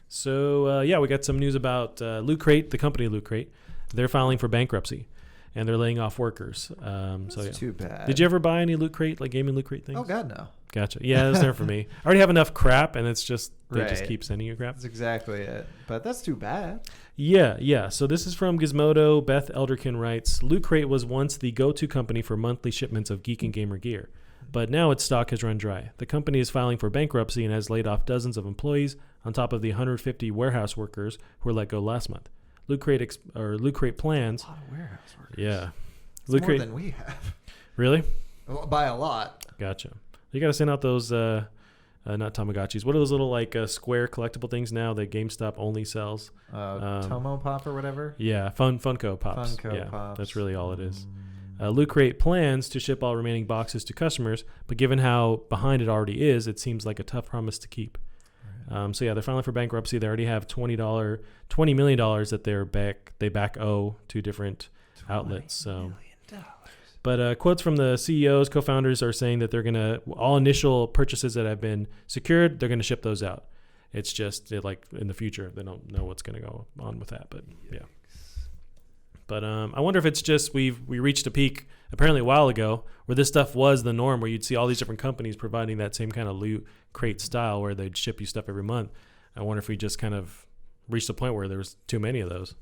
So we got some news about Loot Crate, the company Loot Crate. They're filing for bankruptcy, and they're laying off workers. That's too bad. Did you ever buy any Loot Crate, like gaming Loot Crate things? Oh God, no. Gotcha. Yeah, that's there for me. I already have enough crap, and it's just they just keep sending you crap. That's exactly it. But that's too bad. Yeah. So this is from Gizmodo. Beth Elderkin writes, Loot Crate was once the go-to company for monthly shipments of geek and gamer gear, but now its stock has run dry. The company is filing for bankruptcy and has laid off dozens of employees on top of the 150 warehouse workers who were let go last month. Loot Crate plans. A lot of warehouse workers. Yeah. It's more than we have. Really? Well, by a lot. Gotcha. You got to send out those, not Tamagotchis. What are those little like square collectible things now that GameStop only sells? Tomo Pop or whatever? Yeah, Funko Pops. Funko Pops. That's really all it is. Loot Crate plans to ship all remaining boxes to customers, but given how behind it already is, it seems like a tough promise to keep. Right. They're filing for bankruptcy. They already have $20 million that they back owe to different outlets. So. But quotes from the CEOs, co-founders are saying that they're going to, all initial purchases that have been secured, they're going to ship those out. It's just like in the future, they don't know what's going to go on with that. But yeah. But I wonder if it's just we reached a peak apparently a while ago where this stuff was the norm, where you'd see all these different companies providing that same kind of Loot Crate style where they'd ship you stuff every month. I wonder if we just kind of reached a point where there was too many of those.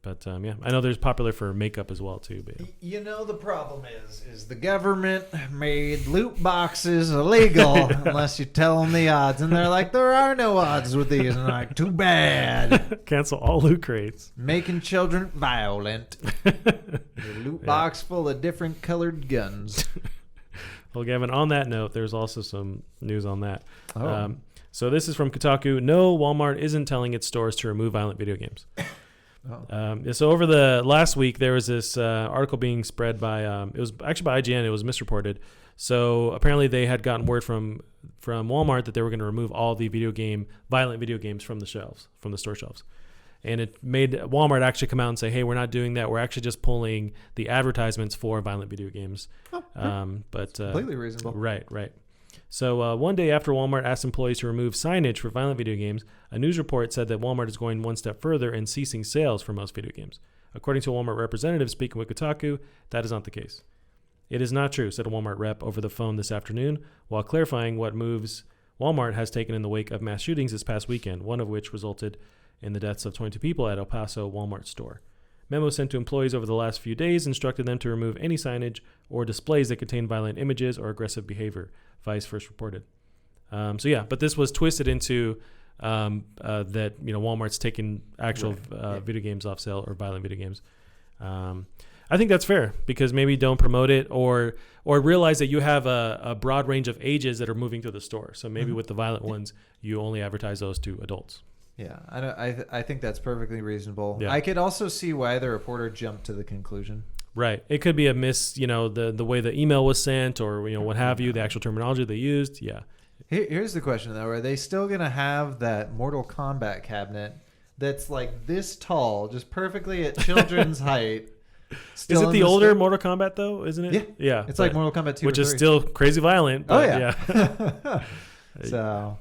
But I know there's popular for makeup as well too. But the problem is the government made loot boxes illegal unless you tell them the odds, and they're like, there are no odds with these, and I'm like, too bad. Cancel all Loot Crates. Making children violent. The loot box full of different colored guns. Well, Gavin, on that note, there's also some news on that. Oh. So this is from Kotaku. No, Walmart isn't telling its stores to remove violent video games. Oh. So over the last week, there was this article being spread by it was actually by IGN. It was misreported. So apparently they had gotten word from Walmart that they were going to remove all the violent video games from the store shelves, and it made Walmart actually come out and say, "Hey, we're not doing that. We're actually just pulling the advertisements for violent video games." But completely reasonable. Right. So one day after Walmart asked employees to remove signage for violent video games, a news report said that Walmart is going one step further and ceasing sales for most video games. According to a Walmart representative speaking with Kotaku, that is not the case. It is not true, said a Walmart rep over the phone this afternoon, while clarifying what moves Walmart has taken in the wake of mass shootings this past weekend, one of which resulted in the deaths of 22 people at El Paso Walmart store. Memos sent to employees over the last few days instructed them to remove any signage or displays that contain violent images or aggressive behavior, Vice first reported. But this was twisted into that Walmart's taking actual video games off sale or violent video games. I think that's fair because maybe don't promote it or realize that you have a broad range of ages that are moving through the store. So maybe with the violent ones, you only advertise those to adults. Yeah, I think that's perfectly reasonable. Yeah. I could also see why the reporter jumped to the conclusion. Right. It could be a miss, the way the email was sent or, what have you, the actual terminology they used. Yeah. Here's the question, though. Are they still going to have that Mortal Kombat cabinet that's like this tall, just perfectly at children's height? Is it the older Mortal Kombat, though? Isn't it? Yeah. Yeah. It's like Mortal Kombat 2 which or is 3. still crazy violent. But yeah. So...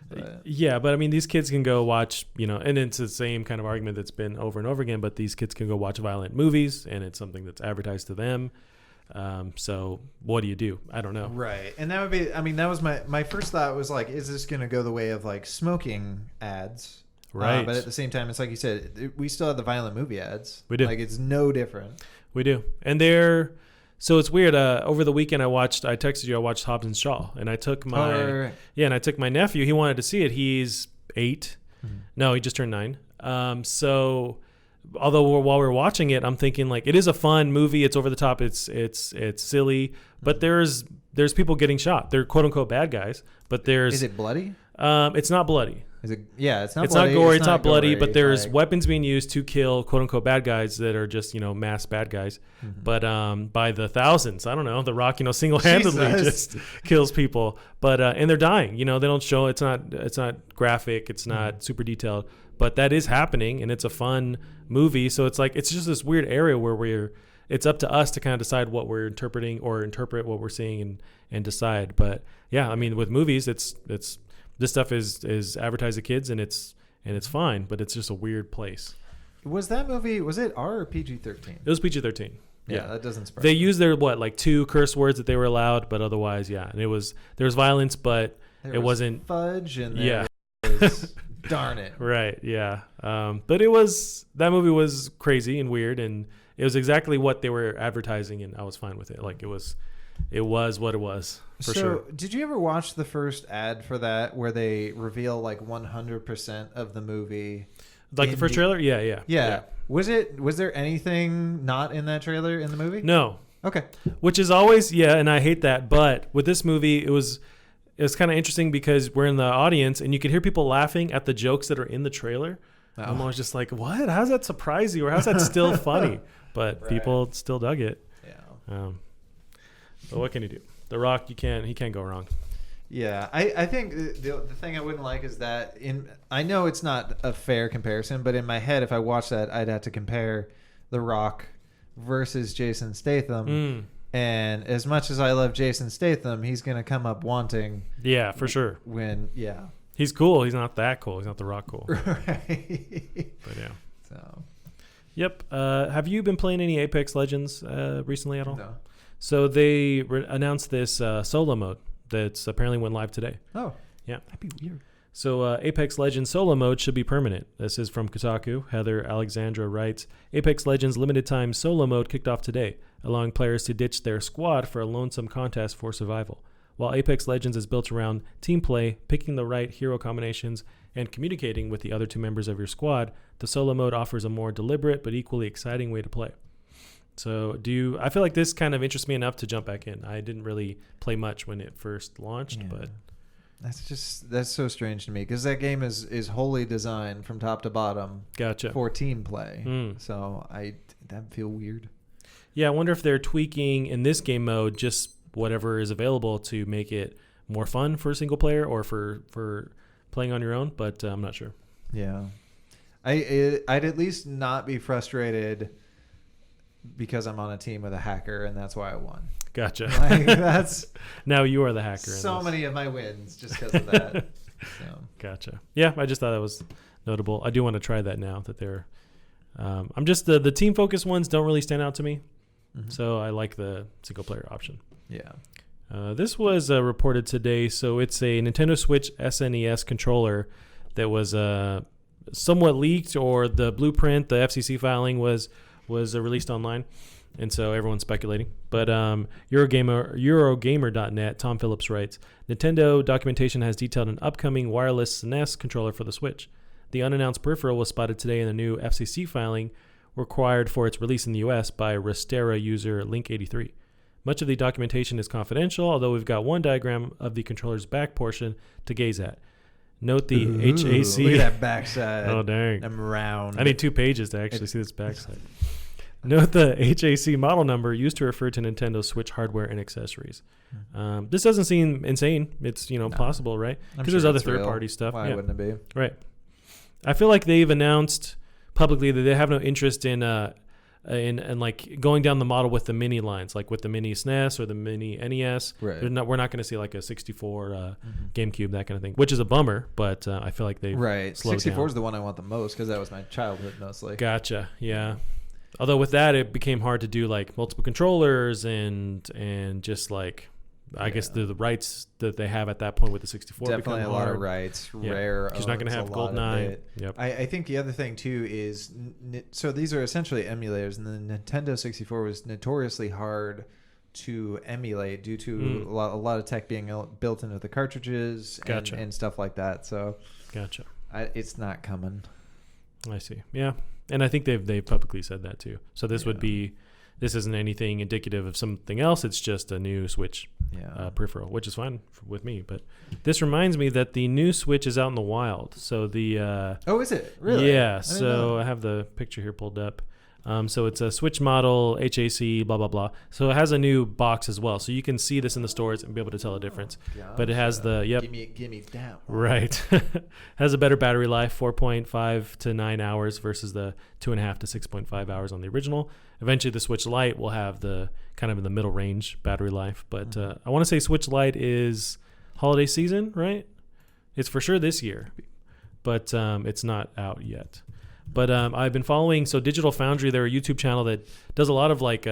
But I mean, these kids can go watch, and it's the same kind of argument that's been over and over again, but these kids can go watch violent movies and it's something that's advertised to them. So what do you do? I don't know. Right. And that would be, that was my first thought was like, is this going to go the way of like smoking ads? Right. But at the same time, it's like you said, we still have the violent movie ads. We do. Like it's no different. We do. And so it's weird. Over the weekend, I texted you, I watched Hobbs and Shaw, and I took my nephew. He wanted to see it. He's 8. Mm-hmm. No, he just turned 9. So although while we're watching it, I'm thinking like it is a fun movie. It's over the top. It's silly, but there's people getting shot. They're quote unquote bad guys, but Is it bloody? it's not bloody. Is it? Yeah, it's not. It's bloody. not gory. It's not bloody, gory, but there's weapons being used to kill quote unquote bad guys that are just mass bad guys. Mm-hmm. But by the thousands, I don't know. The Rock single handedly just kills people. But and they're dying. They don't show. It's not graphic. It's not super detailed. But that is happening, and it's a fun movie. So it's like it's just this weird area where it's up to us to kind of decide what we're interpreting or interpret what we're seeing and decide. But yeah, I mean, with movies, it's this stuff is advertised to kids, and it's fine, but it's just a weird place. Was that movie? Was it R or PG-13? It was PG-13. Yeah, that doesn't surprise They me. used their 2 curse words that they were allowed, but otherwise, yeah. And there was violence, but it wasn't fudge and yeah. Darn it. Right, yeah. But that movie was crazy and weird, and it was exactly what they were advertising, and I was fine with it. Like it was what it was for sure. Did you ever watch the first ad for that where they reveal like 100% of the movie? Like the first trailer? Yeah. Was there anything not in that trailer in the movie? No. Okay. Which is always, and I hate that. But with this movie, it was kind of interesting because we're in the audience and you can hear people laughing at the jokes that are in the trailer. Oh. I'm always just like, what? How's that surprise you? Or how's that still funny? But people still dug it. Yeah. But what can you do? The Rock, he can't go wrong. Yeah, I think the thing I wouldn't like is that I know it's not a fair comparison, but in my head, if I watch that, I'd have to compare The Rock versus Jason Statham. And as much as I love Jason Statham, he's going to come up wanting. Yeah, for sure. He's cool. He's not that cool. He's not The Rock cool. Right. But yeah. So. Yep. Have you been playing any Apex Legends recently at all? No. So they announced this solo mode that's apparently went live today. Oh. Yeah. That'd be weird. So Apex Legends solo mode should be permanent. This is from Kotaku. Heather Alexandra writes, Apex Legends limited time solo mode kicked off today, allowing players to ditch their squad for a lonesome contest for survival. While Apex Legends is built around team play, picking the right hero combinations, and communicating with the other 2 members of your squad, the solo mode offers a more deliberate but equally exciting way to play. So I feel like this kind of interests me enough to jump back in. I didn't really play much when it first launched, but that's so strange to me because that game is wholly designed from top to bottom for team play. So that feel weird. Yeah, I wonder if they're tweaking in this game mode just whatever is available to make it more fun for single player or for playing on your own, but I'm not sure. Yeah. I'd at least not be frustrated because I'm on a team with a hacker and that's why I won. Gotcha. That's now you are the hacker. So many of my wins just because of that. So. Gotcha. Yeah, I just thought that was notable. I do want to try that now that they're. I'm just the team focused ones don't really stand out to me, so I like the single player option. Yeah. This was reported today. So it's a Nintendo Switch SNES controller that was somewhat leaked, or the blueprint, the FCC filing was released online, and so everyone's speculating. But Eurogamer.net, Tom Phillips writes, Nintendo documentation has detailed an upcoming wireless SNES controller for the Switch. The unannounced peripheral was spotted today in the new FCC filing required for its release in the US by Restera user Link83. Much of the documentation is confidential, although we've got one diagram of the controller's back portion to gaze at. Note the HAC. Look at that backside. Oh, dang. I'm round. I need 2 pages to actually see this backside. Note the HAC model number used to refer to Nintendo Switch hardware and accessories. This doesn't seem insane. It's possible, right? Because there's other third-party stuff. Why wouldn't it be? Right. I feel like they've announced publicly that they have no interest in like going down the model with the mini lines, like with the mini SNES or the mini NES. Right. We're not going to see like a 64 GameCube, that kind of thing, which is a bummer. But I feel like they've slowed 64 down. is the one I want the most because that was my childhood mostly. Gotcha. Yeah. Although with that, it became hard to do like multiple controllers and just like I guess the rights that they have at that point with the 64 definitely a lot of rights. Rare. Because you're not going to have GoldenEye. Yep. I think the other thing too is so these are essentially emulators, and the Nintendo 64 was notoriously hard to emulate due to a lot of tech being built into the cartridges and stuff like that. So gotcha. It's not coming. I see. Yeah, and I think they've publicly said that too. So this would be. This isn't anything indicative of something else. It's just a new Switch peripheral, which is fine with me. But this reminds me that the new Switch is out in the wild. So the is it really? Yeah. So I have the picture here pulled up. So it's a Switch model, HAC, blah blah blah. So it has a new box as well, so you can see this in the stores and be able to tell a difference. But it has the Give me that one. Right. Has a better battery life, 4.5 to 9 hours versus the 2.5 to 6.5 hours on the original. Eventually, the Switch Lite will have the kind of in the middle range battery life. But I want to say Switch Lite is holiday season, right? It's for sure this year, but it's not out yet. But I've been following, so Digital Foundry, they're a YouTube channel that does a lot of like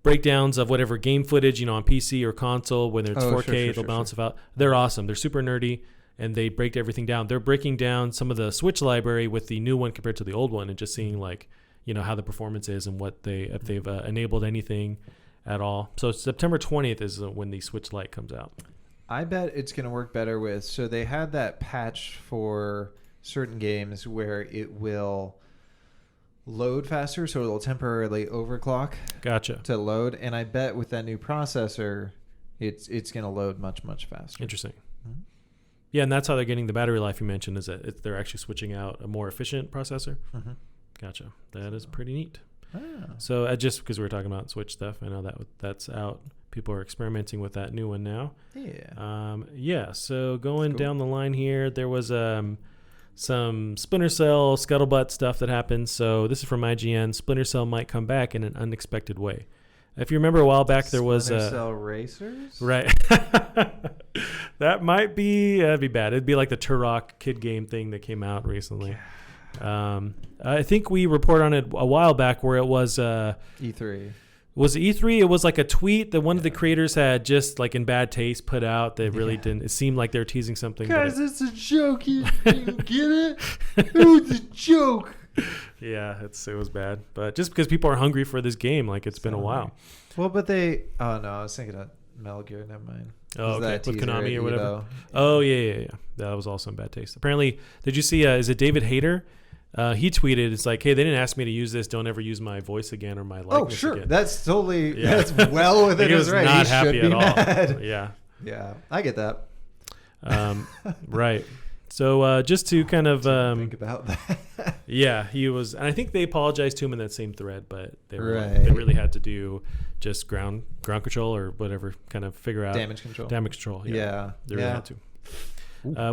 breakdowns of whatever game footage, on PC or console, whether it's 4K, they'll balance it out. They're awesome. They're super nerdy, and they break everything down. They're breaking down some of the Switch library with the new one compared to the old one and just seeing like, how the performance is and if they've enabled anything at all. So September 20th is when the Switch Lite comes out. I bet it's going to work better so they had that patch for certain games where it will load faster, so it'll temporarily overclock. Gotcha. To load, and I bet with that new processor, it's going to load much, much faster. Interesting. Mm-hmm. Yeah, and that's how they're getting the battery life you mentioned, is that they're actually switching out a more efficient processor. Mm-hmm. Gotcha. That is pretty neat. Ah. So just because we were talking about Switch stuff, I know that's out. People are experimenting with that new one now. Yeah. So going down the line here, there was some Splinter Cell scuttlebutt stuff that happened. So this is from IGN. Splinter Cell might come back in an unexpected way. If you remember a while back, there was Splinter Cell Racers? Right. That'd be bad. It'd be like the Turok kid game thing that came out recently. I think we reported on it a while back where it was E3. Was it E3? It was like a tweet that one of the creators had just like in bad taste put out that really didn't. It seemed like they were teasing something. Guys, it's a joke. You get it? It was a joke. Yeah, it was bad. But just because people are hungry for this game, like it's been a while. Well, but I was thinking of Metal Gear. Never mind. Oh, okay. With Konami or whatever. Oh, yeah. That was also in bad taste. Apparently, did you see? Is it David Hayter? He tweeted, it's like, hey, they didn't ask me to use this. Don't ever use my voice again or my likeness again. Sure. That's totally, that's well within his right. He was not happy at all. Mad. Yeah. Yeah. I get that. Right. So just to kind of think about that. Yeah, he was, and I think they apologized to him in that same thread, but they really had to do just ground control or whatever, kind of figure out damage control. Yeah. They really had to.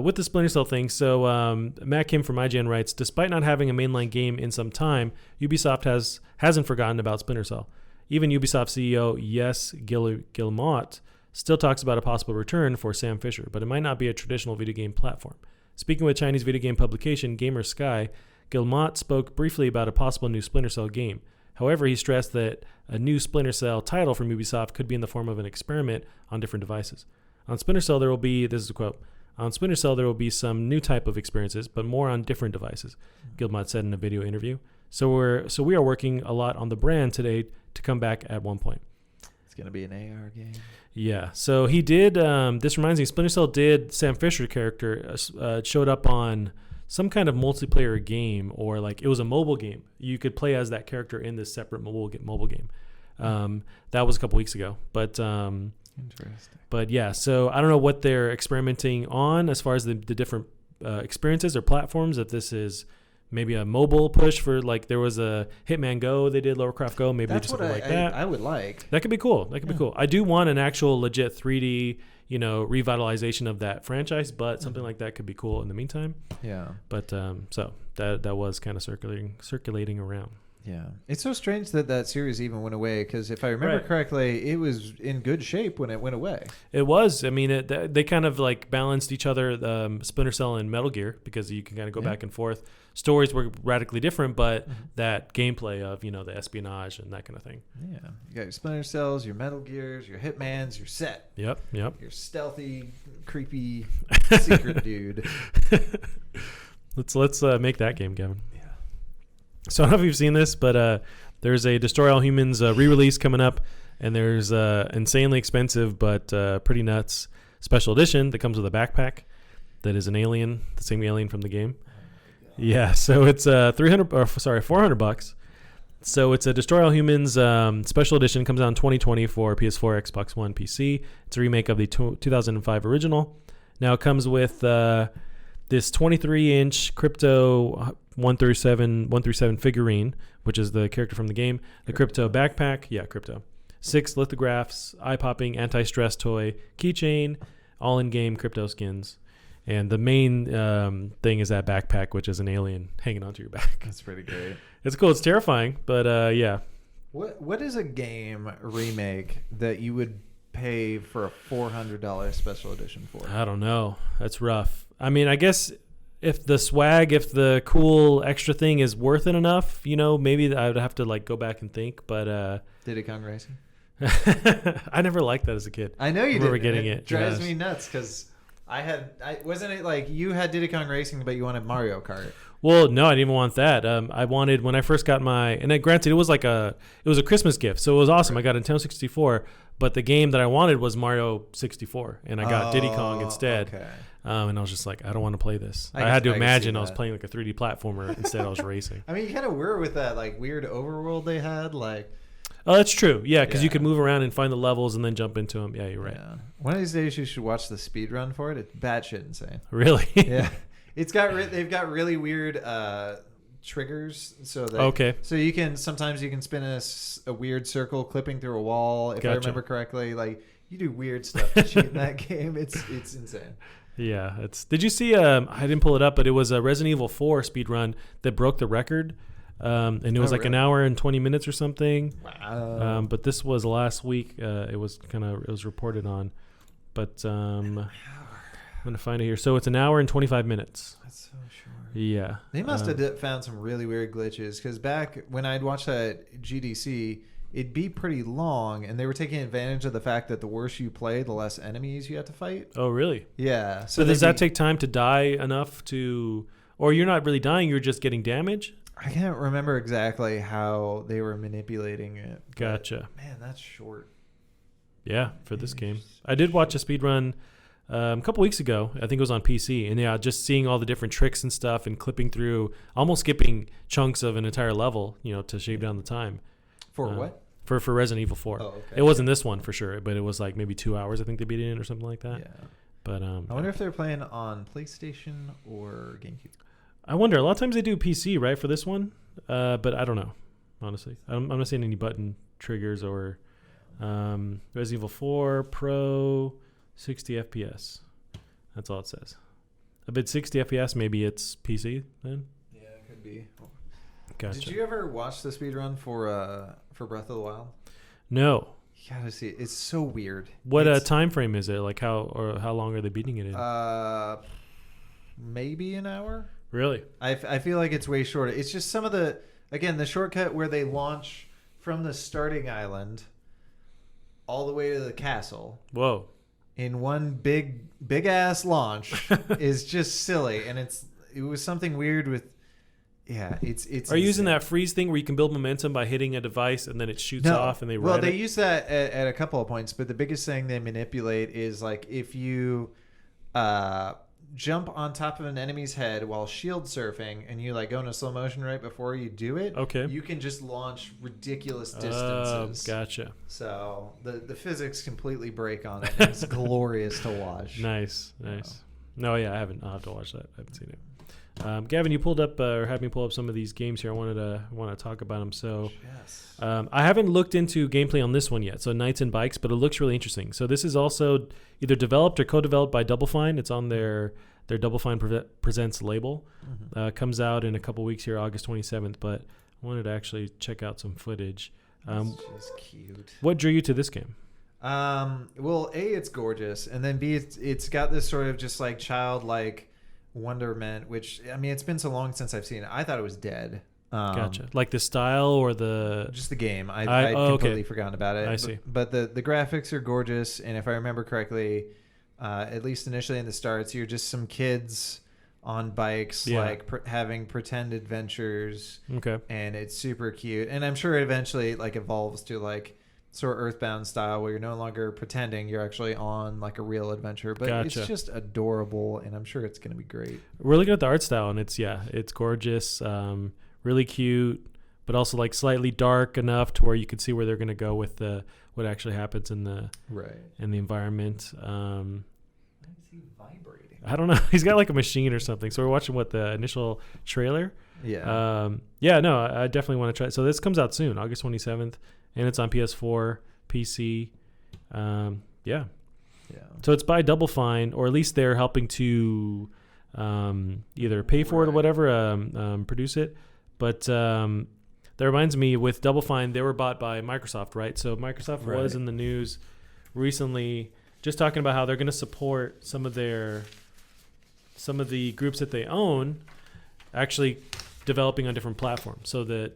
With the Splinter Cell thing, so Matt Kim from IGN writes, despite not having a mainline game in some time, Ubisoft hasn't forgotten about Splinter Cell. Even Ubisoft CEO Yes Guillemot still talks about a possible return for Sam Fisher, but it might not be a traditional video game platform. Speaking with Chinese video game publication Gamer Sky, Guillemot spoke briefly about a possible new Splinter Cell game. However, he stressed that a new Splinter Cell title from Ubisoft could be in the form of an experiment on different devices. On Splinter Cell, there will be, this is a quote, on Splinter Cell, there will be some new type of experiences, but more on different devices, Guillemot said in a video interview. So we are working a lot on the brand today to come back at one point. It's going to be an AR game. Yeah. So he did, this reminds me, Splinter Cell did, Sam Fisher character showed up on some kind of multiplayer game, or like it was a mobile game. You could play as that character in this separate mobile game. That was a couple weeks ago. But interesting. But yeah, so I don't know what they're experimenting on as far as the different experiences or platforms. If this is maybe a mobile push for, like, there was a Hitman Go, they did Lowercraft Go, maybe that's just something like that. I would like. That could be cool. That could be cool. I do want an actual legit 3D, revitalization of that franchise, but something like that could be cool in the meantime. Yeah. But so that was kind of circulating around. Yeah. It's so strange that series even went away, because if I remember correctly, it was in good shape when it went away. It was. I mean, they kind of like balanced each other, Splinter Cell and Metal Gear, because you can kind of go back and forth. Stories were radically different, but that gameplay of, the espionage and that kind of thing. Yeah. You got your Splinter Cells, your Metal Gears, your Hitmans, you're set. Yep. Your stealthy, creepy, secret dude. Let's make that game, Gavin. So I don't know if you've seen this, but there's a Destroy All Humans re-release coming up, and there's insanely expensive but pretty nuts special edition that comes with a backpack that is an alien, the same alien from the game. Yeah, so it's $400. So it's a Destroy All Humans special edition. Comes out in 2020 for PS4, Xbox One, PC. It's a remake of the 2005 original. Now it comes with this 23-inch Crypto 1 through 7 figurine, which is the character from the game. The Crypto backpack, Crypto. 6 lithographs, eye-popping anti-stress toy, keychain, all in-game Crypto skins. And the main thing is that backpack, which is an alien hanging onto your back. That's pretty great. It's cool. It's terrifying, but yeah. What is a game remake that you would pay for a $400 special edition for? I don't know. That's rough. I mean, I guess if the cool extra thing is worth it enough, maybe I would have to go back and think. But Diddy Kong Racing? I never liked that as a kid. I know you did. I remember getting it. It drives me nuts because wasn't it like you had Diddy Kong Racing, but you wanted Mario Kart? Well, no, I didn't even want that. I wanted, when I first got granted, it was a Christmas gift, so it was awesome. I got a Nintendo 64, but the game that I wanted was Mario 64, and I got Diddy Kong instead. Okay. And I was just like, I don't want to play this. I had to imagine I was playing like a 3D platformer instead. I was racing. I mean, you kind of were with that weird overworld they had, Oh, that's true. Yeah, because you could move around and find the levels and then jump into them. Yeah, you're right. Yeah. One of these days you should watch the speed run for it. It's batshit insane. Really? Yeah. They've got really weird triggers. So you can spin a weird circle clipping through a wall. If I remember correctly, you do weird stuff to cheat in that game. It's insane. Yeah. Did you see? I didn't pull it up, but it was a Resident Evil 4 speed run that broke the record. And it was an hour and 20 minutes or something. Wow. But this was last week. It was reported on. But I'm going to find it here. So it's an hour and 25 minutes. That's so short. Yeah. They must have found some really weird glitches because back when I'd watched that GDC, it'd be pretty long, and they were taking advantage of the fact that the worse you play, the less enemies you have to fight. Oh, really? Yeah. So does that take time to die enough to... Or you're not really dying, you're just getting damage? I can't remember exactly how they were manipulating it. Gotcha. Man, that's short. Yeah, for this game. I did watch a speedrun a couple weeks ago. I think it was on PC. And just seeing all the different tricks and stuff and clipping through, almost skipping chunks of an entire level, to shave down the time. For what? For Resident Evil 4. Oh, okay. It wasn't this one for sure, but it was maybe 2 hours I think they beat it in or something like that. Yeah. But I wonder if they're playing on PlayStation or GameCube. I wonder. A lot of times they do PC, right, for this one? But I don't know, honestly. I'm not seeing any button triggers or Resident Evil 4 Pro 60 FPS. That's all it says. I bet 60 FPS, maybe it's PC then? Yeah, it could be. Gotcha. Did you ever watch the speedrun for Breath of the Wild? No. You gotta see it. It's so weird. What time frame is it? How long are they beating it in? Maybe an hour. Really? I feel like it's way shorter. It's just some of the shortcut where they launch from the starting island all the way to the castle. Whoa. In one big ass launch is just silly, and it was something weird with. Yeah, it's. Are you using that freeze thing where you can build momentum by hitting a device and then it shoots off and they ride they use that at a couple of points, but the biggest thing they manipulate is if you jump on top of an enemy's head while shield surfing and you go into slow motion right before you do it. Okay. You can just launch ridiculous distances. Gotcha. So the physics completely break on it. It's glorious to watch. Nice. No, yeah, I haven't. I'll have to watch that. I haven't seen it. Gavin, you pulled up or had me pull up some of these games here. I want to talk about them. So, yes. I haven't looked into gameplay on this one yet. So, Knights and Bikes, but it looks really interesting. So, this is also either developed or co-developed by Double Fine. It's on their Double Fine Presents label. Mm-hmm. Comes out in a couple weeks here, August 27th. But I wanted to actually check out some footage. It's just cute. What drew you to this game? Well, A, it's gorgeous, and then B, it's got this sort of just childlike wonderment, which it's been so long since I've seen it. I thought it was dead. Gotcha. Like the style or just the game. I completely forgotten about it. I see. But the graphics are gorgeous, and if I remember correctly, at least initially in the starts, you're just some kids on bikes, having pretend adventures. Okay. And it's super cute, and I'm sure it eventually evolves to sort of Earthbound style, where you're no longer pretending, you're actually on like a real adventure. But Gotcha. it's just adorable, and I'm sure it's going to be great. We're looking at the art style, and it's gorgeous, really cute, but also like slightly dark enough to where you can see where they're going to go with what actually happens in the environment. Why is he vibrating? I don't know. He's got like a machine or something. So we're watching the initial trailer. Yeah. No, I definitely want to try it. So this comes out soon, August 27th, and it's on PS4, PC. Yeah. So it's by Double Fine, or at least they're helping to either pay for it or whatever, produce it. But that reminds me, with Double Fine, they were bought by Microsoft, right? So Microsoft was in the news recently, just talking about how they're going to support some of the groups that they own, actually developing on different platforms, so that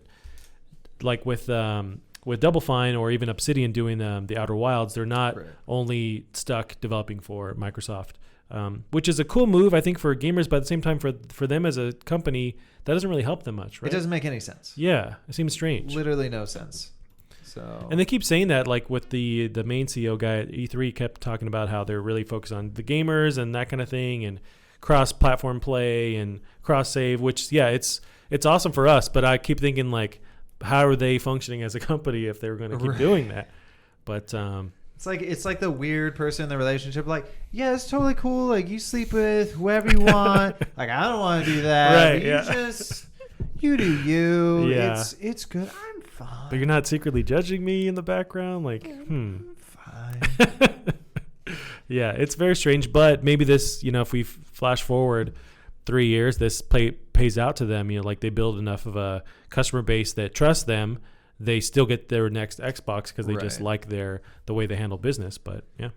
like with Double Fine or even Obsidian doing the Outer Wilds, they're not only stuck developing for Microsoft, which is a cool move, I think, for gamers. But at the same time, for them as a company, that doesn't really help them much, right? It doesn't make any sense. Yeah, it seems strange. Literally no sense. So. And they keep saying that, like with the main CEO guy at E3 kept talking about how they're really focused on the gamers and that kind of thing, and cross-platform play and cross-save, which, it's awesome for us, but I keep thinking, like, how are they functioning as a company if they were going to keep doing that? But it's like the weird person in the relationship, like, yeah, it's totally cool, like, you sleep with whoever you want. Like, I don't want to do that. But you do you. Yeah. It's good. I'm fine. But you're not secretly judging me in the background? Like, I'm fine. Yeah, it's very strange. But maybe this, if we flash forward 3 years, this pays out to them. Like they build enough of a customer base that trusts them, they still get their next Xbox because they just like the way they handle business. But yeah,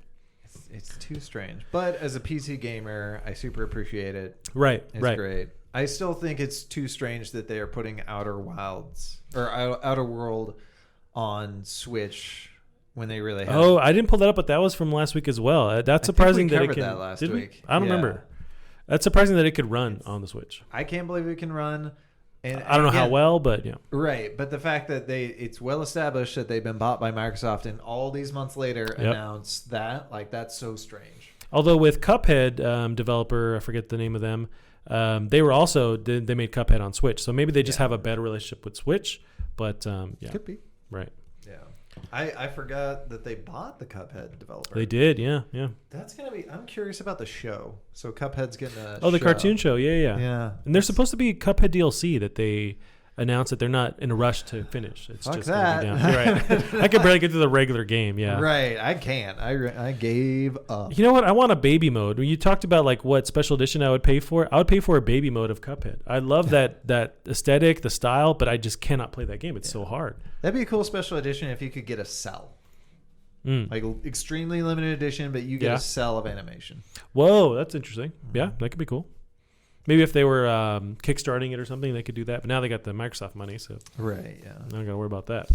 it's too strange. But as a PC gamer, I super appreciate it. Right, it's great. I still think it's too strange that they are putting Outer World on Switch when they really have. Oh, I didn't pull that up, but that was from last week as well. That's surprising that it can. That last did week. I don't remember. That's surprising that it could run on the Switch. I can't believe it can run. And I don't know how well, but yeah. Right, but the fact that it's well established that they've been bought by Microsoft, and all these months later announce that, like, that's so strange. Although with Cuphead developer, I forget the name of them, they were also they made Cuphead on Switch, so maybe they just have a better relationship with Switch. But could be right. Yeah, I forgot that they bought the Cuphead developer. They did, yeah. That's gonna be. I'm curious about the show. So Cuphead's getting a the cartoon show, yeah. And there's supposed to be Cuphead DLC that they announced that they're not in a rush to finish. It's just that. Gonna be down. Right. I could barely get through the regular game. Yeah. Right. I can't. I gave up. You know what? I want a baby mode. When you talked about like what special edition I would pay for a baby mode of Cuphead. I love that aesthetic, the style, but I just cannot play that game. It's so hard. That'd be a cool special edition if you could get a cell. Like extremely limited edition, but you get a cell of animation. Whoa, that's interesting. Yeah, that could be cool. Maybe if they were kickstarting it or something, they could do that. But now they got the Microsoft money, so right. Yeah, I don't got to worry about that.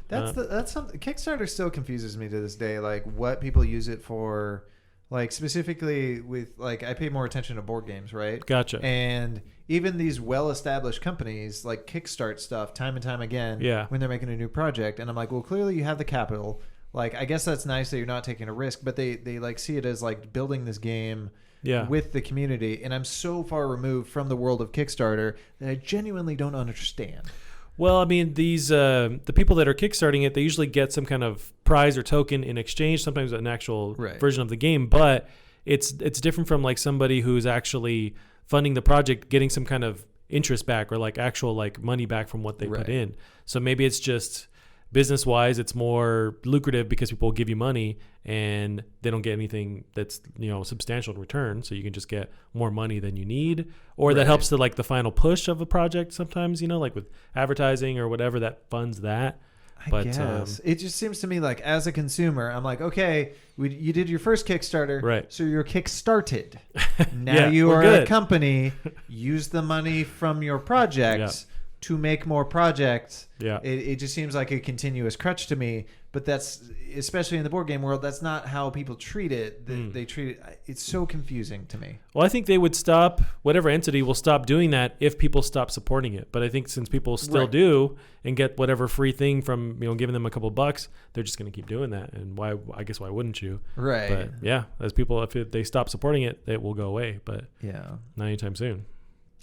That's something. Kickstarter still confuses me to this day. Like what people use it for. Like specifically with like I pay more attention to board games, right? Gotcha. And even these well-established companies like kickstart stuff time and time again. Yeah. When they're making a new project, and I'm like, well, clearly you have the capital. Like I guess that's nice that you're not taking a risk, but they like see it as like building this game. Yeah. With the community, and I'm so far removed from the world of Kickstarter that I genuinely don't understand. Well, I mean, these the people that are kickstarting it, they usually get some kind of prize or token in exchange, sometimes an actual version of the game, but it's different from like somebody who's actually funding the project, getting some kind of interest back or like actual like money back from what they put in. So maybe it's just business wise, it's more lucrative because people will give you money and they don't get anything that's, substantial in return. So you can just get more money than you need, or that helps to like the final push of a project sometimes, like with advertising or whatever that funds that. I guess. It just seems to me like as a consumer, I'm like, okay, you did your first Kickstarter. Right. So you're kickstarted. Now you are a company. Use the money from your projects. to make more projects. Yeah. It just seems like a continuous crutch to me. But that's, especially in the board game world, that's not how people treat it. They treat it. It's so confusing to me. Well, I think they would stop, whatever entity will stop doing that if people stop supporting it. But I think since people still do and get whatever free thing from, giving them a couple bucks, they're just going to keep doing that. And why wouldn't you? Right. But yeah, as people, if they stop supporting it, it will go away. But yeah, not anytime soon.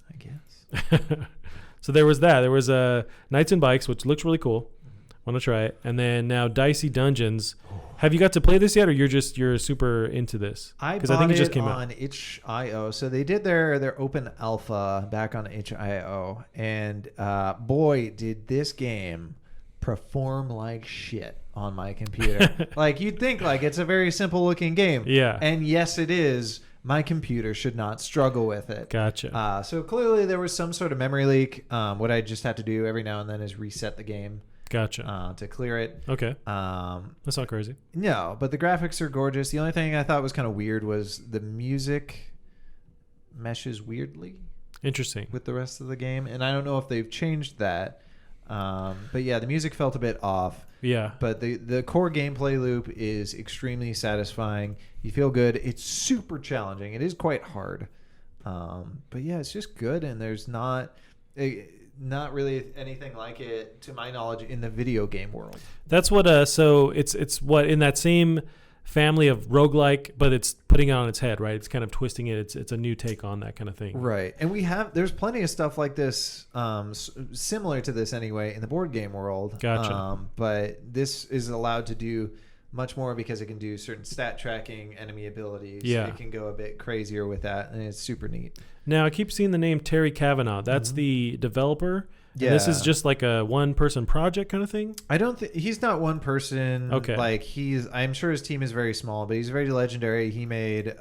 I guess. So there was that. There was Knights and Bikes, which looks really cool. Want to try it. And then now Dicey Dungeons. Have you got to play this yet, or you're super into this? Because I think it just came on itch.io. So they did their open alpha back on itch.io, and boy, did this game perform like shit on my computer. Like, you'd think like it's a very simple looking game. Yeah. And yes, it is. My computer should not struggle with it. Gotcha. So clearly there was some sort of memory leak. What I just had to do every now and then is reset the game. Gotcha. To clear it. Okay. That's not crazy. No, but the graphics are gorgeous. The only thing I thought was kind of weird was the music meshes weirdly. Interesting. With the rest of the game. And I don't know if they've changed that. But yeah, the music felt a bit off. Yeah. But the core gameplay loop is extremely satisfying. You feel good. It's super challenging. It is quite hard. But yeah, it's just good. And there's not really anything like it, to my knowledge, in the video game world. That's what. So it's what in that same family of roguelike, but it's putting it on its head, right? It's kind of twisting it. It's a new take on that kind of thing, right? And there's plenty of stuff like this, similar to this anyway, in the board game world. Gotcha. But this is allowed to do much more because it can do certain stat tracking, enemy abilities. Yeah. It can go a bit crazier with that, and it's super neat. Now, I keep seeing the name Terry Kavanaugh. That's the developer. Yeah. And this is just like a one-person project kind of thing? I don't think he's not one person. Okay. Like, I'm sure his team is very small, but he's very legendary. He made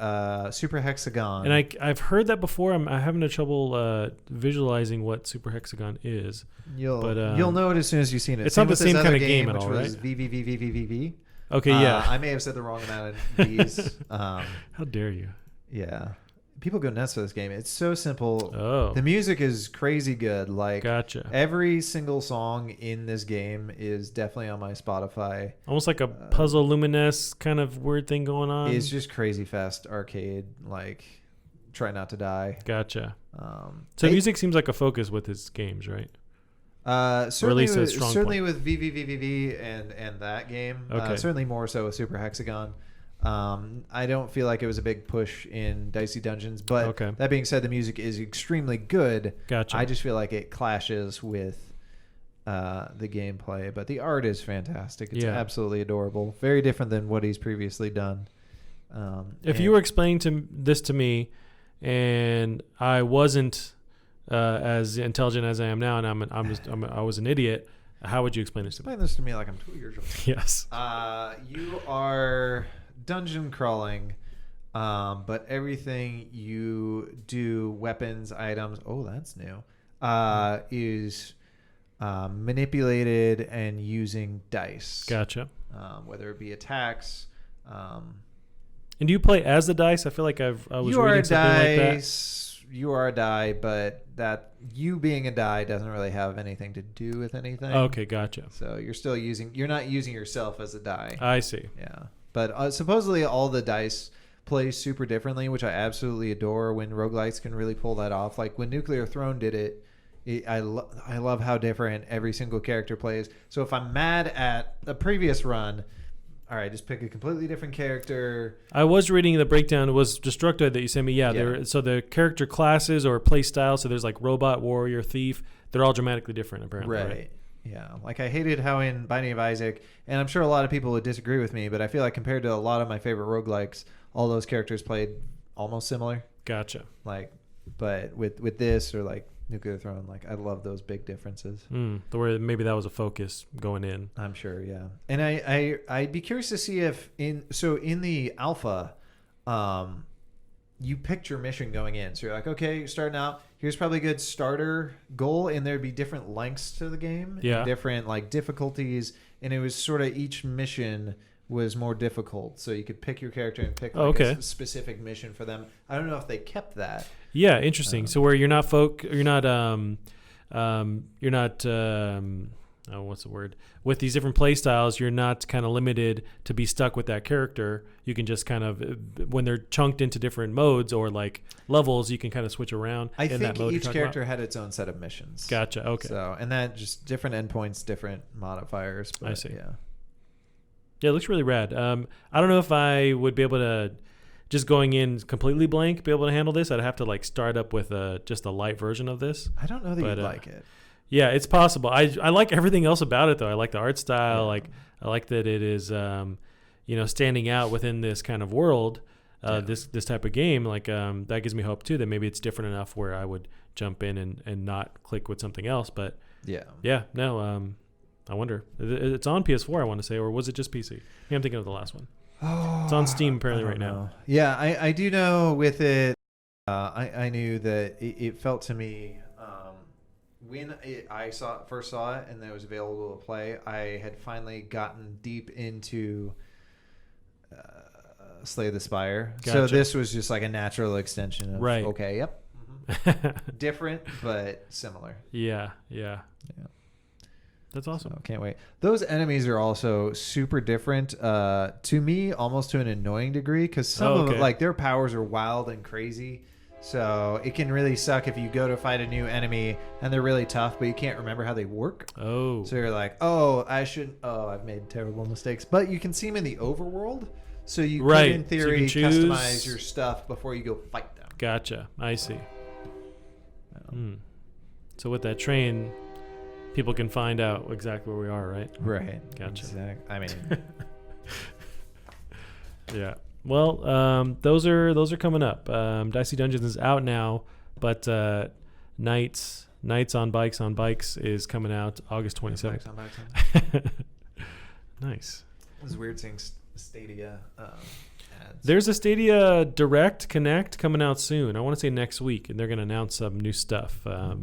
Super Hexagon. And I've heard that before. I'm having trouble visualizing what Super Hexagon is. You'll know it as soon as you've seen it. It's not the same kind of game at all, right? Which was VVVVVV. Okay, yeah. I may have said the wrong amount of V's. How dare you? Yeah. People go nuts for this game. It's so simple. Oh. The music is crazy good. Like, gotcha. Every single song in this game is definitely on my Spotify. Almost like a Puzzle Luminous kind of weird thing going on. It's just crazy fast arcade, like Try Not to Die. Gotcha. So music seems like a focus with his games, right? Certainly with VVVVV and that game. Okay. Certainly more so with Super Hexagon. I don't feel like it was a big push in Dicey Dungeons, but that being said, the music is extremely good. Gotcha. I just feel like it clashes with the gameplay, but the art is fantastic. It's absolutely adorable. Very different than what he's previously done. If you were explaining this to me, and I wasn't as intelligent as I am now, and I was an idiot, how would you explain this to me? Explain this to me like I'm 2 years old. Yes. You are dungeon crawling, but everything you do, weapons, items, that's new, is manipulated and using dice. Gotcha. Whether it be attacks. And do you play as the dice? I feel like I was reading something like that. You are a die, but that you being a die doesn't really have anything to do with anything. Okay, gotcha. So you're not using yourself as a die. I see. Yeah. But supposedly all the dice play super differently, which I absolutely adore when roguelikes can really pull that off. Like when Nuclear Throne did it, I love how different every single character plays. So if I'm mad at the previous run, all right, just pick a completely different character. I was reading the breakdown. It was Destructoid that you sent me. Yeah. So the character classes or play style, so there's like Robot, Warrior, Thief. They're all dramatically different, apparently. Right. Yeah. Like I hated how in Binding of Isaac, and I'm sure a lot of people would disagree with me, but I feel like compared to a lot of my favorite roguelikes, all those characters played almost similar. Gotcha. Like, but with this or like Nuclear Throne, like I love those big differences. Where maybe that was a focus going in. I'm sure, yeah. And I'd be curious to see if in the alpha, you picked your mission going in. So you're like, okay, you're starting out. Here's probably a good starter goal, and there'd be different lengths to the game, yeah, different like difficulties, and it was sort of each mission was more difficult, so you could pick your character and pick a specific mission for them. I don't know if they kept that. Yeah, interesting. So where you're not you're not what's the word, with these different play styles, you're not kind of limited to be stuck with that character. You can just kind of, when they're chunked into different modes or like levels, you can kind of switch around. I think each character had its own set of missions. Gotcha. Okay. So, and that just different endpoints, different modifiers. But I see. Yeah, it looks really rad. I don't know if I would be able to, just going in completely blank, be able to handle this. I'd have to like start up with just a light version of this. I don't know that you'd like it. Yeah, it's possible. I like everything else about it though. I like the art style. I like that it is standing out within this kind of world. This type of game, that gives me hope too that maybe it's different enough where I would jump in and not click with something else. But I wonder. It's on PS4, I want to say, or was it just PC? Yeah, I'm thinking of the last one. It's on Steam apparently right now. Yeah, I do know with it. I knew that it felt to me. When I first saw it and it was available to play, I had finally gotten deep into Slay the Spire. Gotcha. So this was just like a natural extension of, right. Okay, yep. Mm-hmm. Different, but similar. Yeah. That's awesome. So, can't wait. Those enemies are also super different to me, almost to an annoying degree, because some of them, like, their powers are wild and crazy. So it can really suck if you go to fight a new enemy and they're really tough, but you can't remember how they work. Oh. So you're like, I've made terrible mistakes. But you can see them in the overworld, so you could, in theory, customize your stuff before you go fight them. Gotcha. I see. So with that train, people can find out exactly where we are, right? Right. Gotcha. Exactly. I mean... Yeah. Well, those are coming up. Dicey Dungeons is out now, but Nights on Bikes is coming out August 27th. Nice. It was weird seeing Stadia ads. There's a Stadia Direct Connect coming out soon. I want to say next week, and they're going to announce some new stuff. I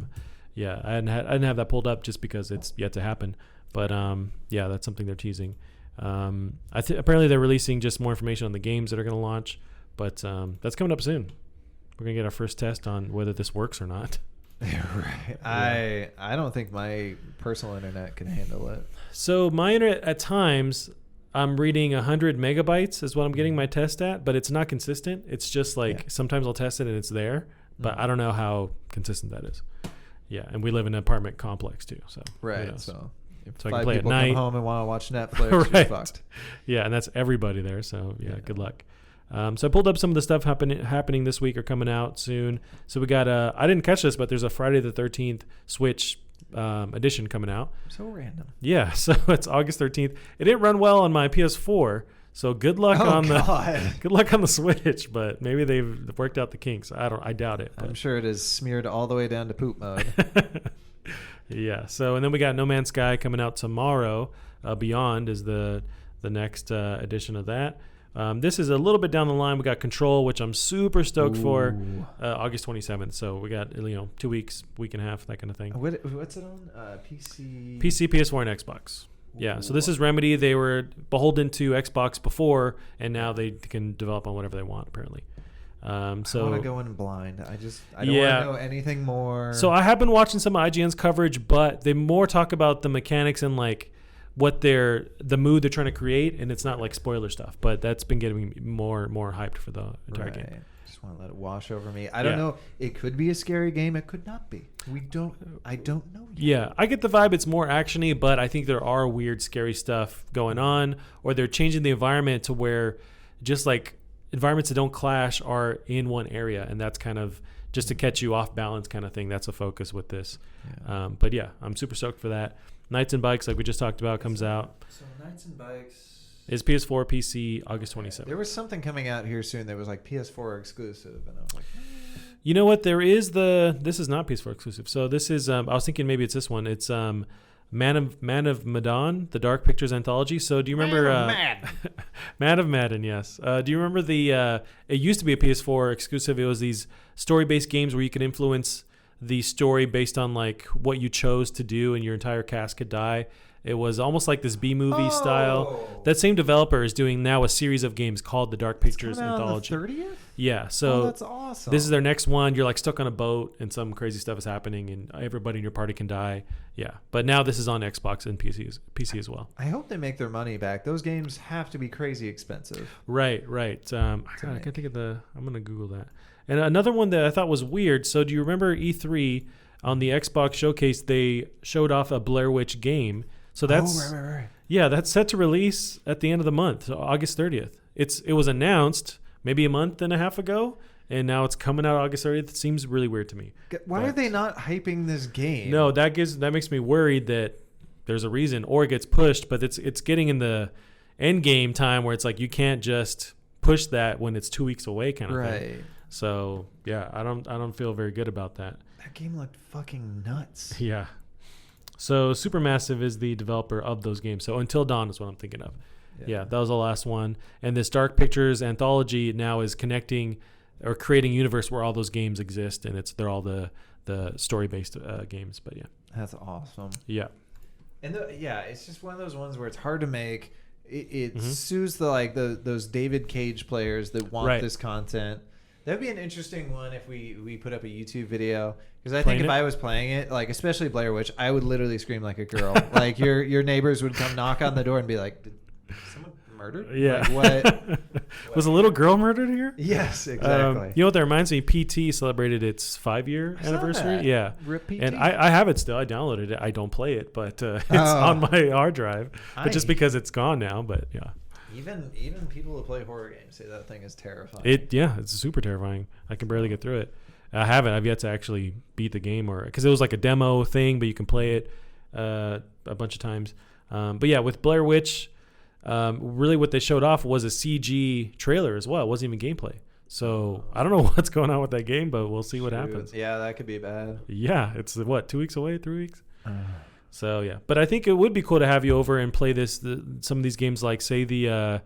didn't have that pulled up just because it's yet to happen. But that's something they're teasing. Apparently they're releasing just more information on the games that are going to launch, but that's coming up soon. We're going to get our first test on whether this works or not. Right. Yeah. I don't think my personal internet can handle it. So my internet at times, I'm reading 100 megabytes is what I'm getting my test at, but it's not consistent. It's just sometimes I'll test it and it's there, but I don't know how consistent that is. Yeah, and we live in an apartment complex too, so right. So I five can play people at night. Come home and want to watch Netflix. Right. You're fucked. Yeah, and that's everybody there. So good luck. So I pulled up some of the stuff happening this week or coming out soon. So we got I didn't catch this, but there's a Friday the 13th Switch edition coming out. So random. Yeah, so it's August 13th. It didn't run well on my PS4. So good luck on the Switch, but maybe they've worked out the kinks. I doubt it. I'm sure it is smeared all the way down to poop mode. Yeah. So and then we got No Man's Sky coming out tomorrow. Beyond is the next edition of that. This is a little bit down the line. We got Control, which I'm super stoked for. August 27th. So we got 2 weeks, week and a half, that kind of thing. What's it on? PC, PS4, and Xbox. Yeah. So this is Remedy. They were beholden to Xbox before, and now they can develop on whatever they want, apparently. So I want to go in blind. I don't want to know anything more. So I have been watching some of IGN's coverage, but they more talk about the mechanics and like what the mood they're trying to create, and it's not like spoiler stuff. But that's been getting me more hyped for the entire game. Just want to let it wash over me. I don't know. It could be a scary game. It could not be. I don't know yet. Yeah, I get the vibe it's more actiony, but I think there are weird, scary stuff going on, or they're changing the environment to where just like environments that don't clash are in one area, and that's kind of just to catch you off balance kind of thing. That's a focus with this. Yeah. But yeah, I'm super stoked for that. Knights and Bikes, like we just talked about, comes out. So Knights and Bikes is PS4, PC, August 27th. There was something coming out here soon that was like PS4 exclusive, and I was like, you know what? This is not PS4 exclusive. So this is, I was thinking maybe it's this one. It's Man of Medan, the Dark Pictures anthology. So do you remember Man of Madden? Yes. Do you remember it used to be a PS4 exclusive. It was these story-based games where you could influence the story based on like what you chose to do, and your entire cast could die. It was almost like this B-movie style. That same developer is doing now a series of games called the Dark Pictures Anthology. On the 30th? Yeah, so that's awesome. This is their next one. You're like stuck on a boat and some crazy stuff is happening and everybody in your party can die. Yeah, but now this is on Xbox and PC as well. I hope they make their money back. Those games have to be crazy expensive. Right. I can't think of I'm going to Google that. And another one that I thought was weird. So do you remember E3 on the Xbox showcase? They showed off a Blair Witch game. So that's right. Yeah, that's set to release at the end of the month, so August 30th. It was announced maybe a month and a half ago, and now it's coming out August 30th. It seems really weird to me. Why are they not hyping this game? No, that makes me worried that there's a reason, or it gets pushed. But it's getting in the end game time where it's like you can't just push that when it's 2 weeks away, kind of thing. Right. So yeah, I don't feel very good about that. That game looked fucking nuts. Yeah. So Supermassive is the developer of those games. So Until Dawn is what I'm thinking of. Yeah, that was the last one. And this Dark Pictures Anthology now is connecting or creating a universe where all those games exist, and they're all the story-based games. But yeah. That's awesome. Yeah. And it's just one of those ones where it's hard to make. It suits those David Cage players that want this content. That'd be an interesting one if we put up a YouTube video, because I think if I was playing it, like especially Blair Witch, I would literally scream like a girl. Like your neighbors would come knock on the door and be like, "Did someone murdered?" Yeah. Like, what? Was a little girl murdered here? Yes, exactly. You know what that reminds me? PT celebrated its 5-year anniversary. Yeah. Rip PT. And I have it still. I downloaded it. I don't play it, but it's on my hard drive. But just because it's gone now. But yeah. Even people who play horror games say that thing is terrifying. It's super terrifying. I can barely get through it. I haven't. I've yet to actually beat the game, because it was like a demo thing, but you can play it a bunch of times. But yeah, with Blair Witch, really what they showed off was a CG trailer as well. It wasn't even gameplay. So I don't know what's going on with that game, but we'll see what happens. Yeah, that could be bad. Yeah, it's 2 weeks away, 3 weeks. So yeah, but I think it would be cool to have you over and play some of these games, like say the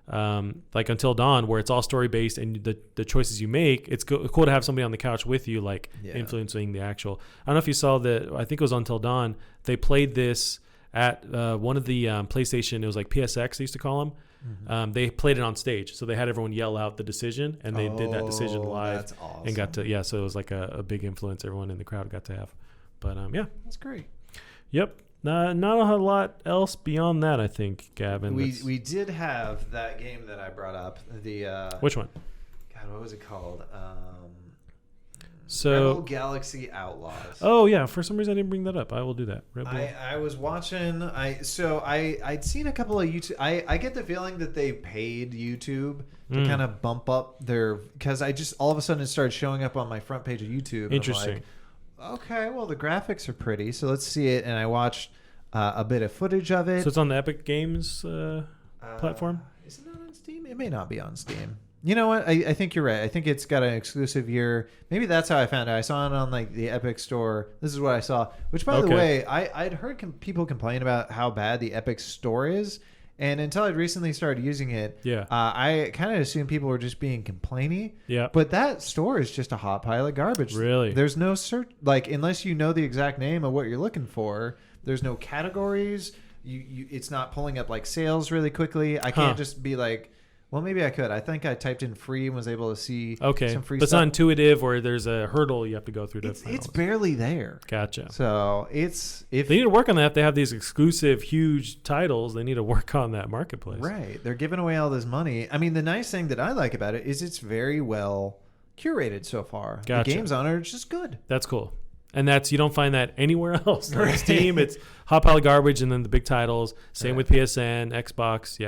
like Until Dawn, where it's all story based and the choices you make. It's cool to have somebody on the couch with you, like influencing the actual. I don't know if you saw that. I think it was Until Dawn. They played this at one of the PlayStation. It was like PSX they used to call them. Mm-hmm. They played it on stage, so they had everyone yell out the decision, and they did that decision live. That's awesome. And got to so it was like a big influence everyone in the crowd got to have. But that's great. Yep. Not a lot else beyond that, I think, Gavin. We did have that game that I brought up. The which one? God, what was it called? Rebel Galaxy Outlaws. Oh yeah, for some reason I didn't bring that up. I will do that. I was watching. I'd seen a couple of YouTube. I get the feeling that they paid YouTube to kind of bump up because I just all of a sudden it started showing up on my front page of YouTube. Interesting. Okay, well the graphics are pretty, so let's see it. And I watched a bit of footage of it. So it's on the Epic Games platform? Is it not on Steam? It may not be on Steam. You know what? I think you're right. I think it's got an exclusive year. Maybe that's how I found it. I saw it on like the Epic Store. This is what I saw. Which, by the way, I'd heard people complain about how bad the Epic Store is. And until I recently started using it, I kind of assumed people were just being complainy. Yeah. But that store is just a hot pile of garbage. Really? There's no search, like unless you know the exact name of what you're looking for. There's no categories. It's not pulling up like sales really quickly. I can't just be like, well, maybe I could. I think I typed in free and was able to see some free stuff. But it's not intuitive, or there's a hurdle you have to go through. It's barely there. Gotcha. So they need to work on that. If they have these exclusive, huge titles, they need to work on that marketplace. Right. They're giving away all this money. I mean, the nice thing that I like about it is it's very well curated so far. Gotcha. The games on it are just good. That's cool. And you don't find that anywhere else. Like Steam, it's hot pile of garbage, and then the big titles. Same with PSN, Xbox,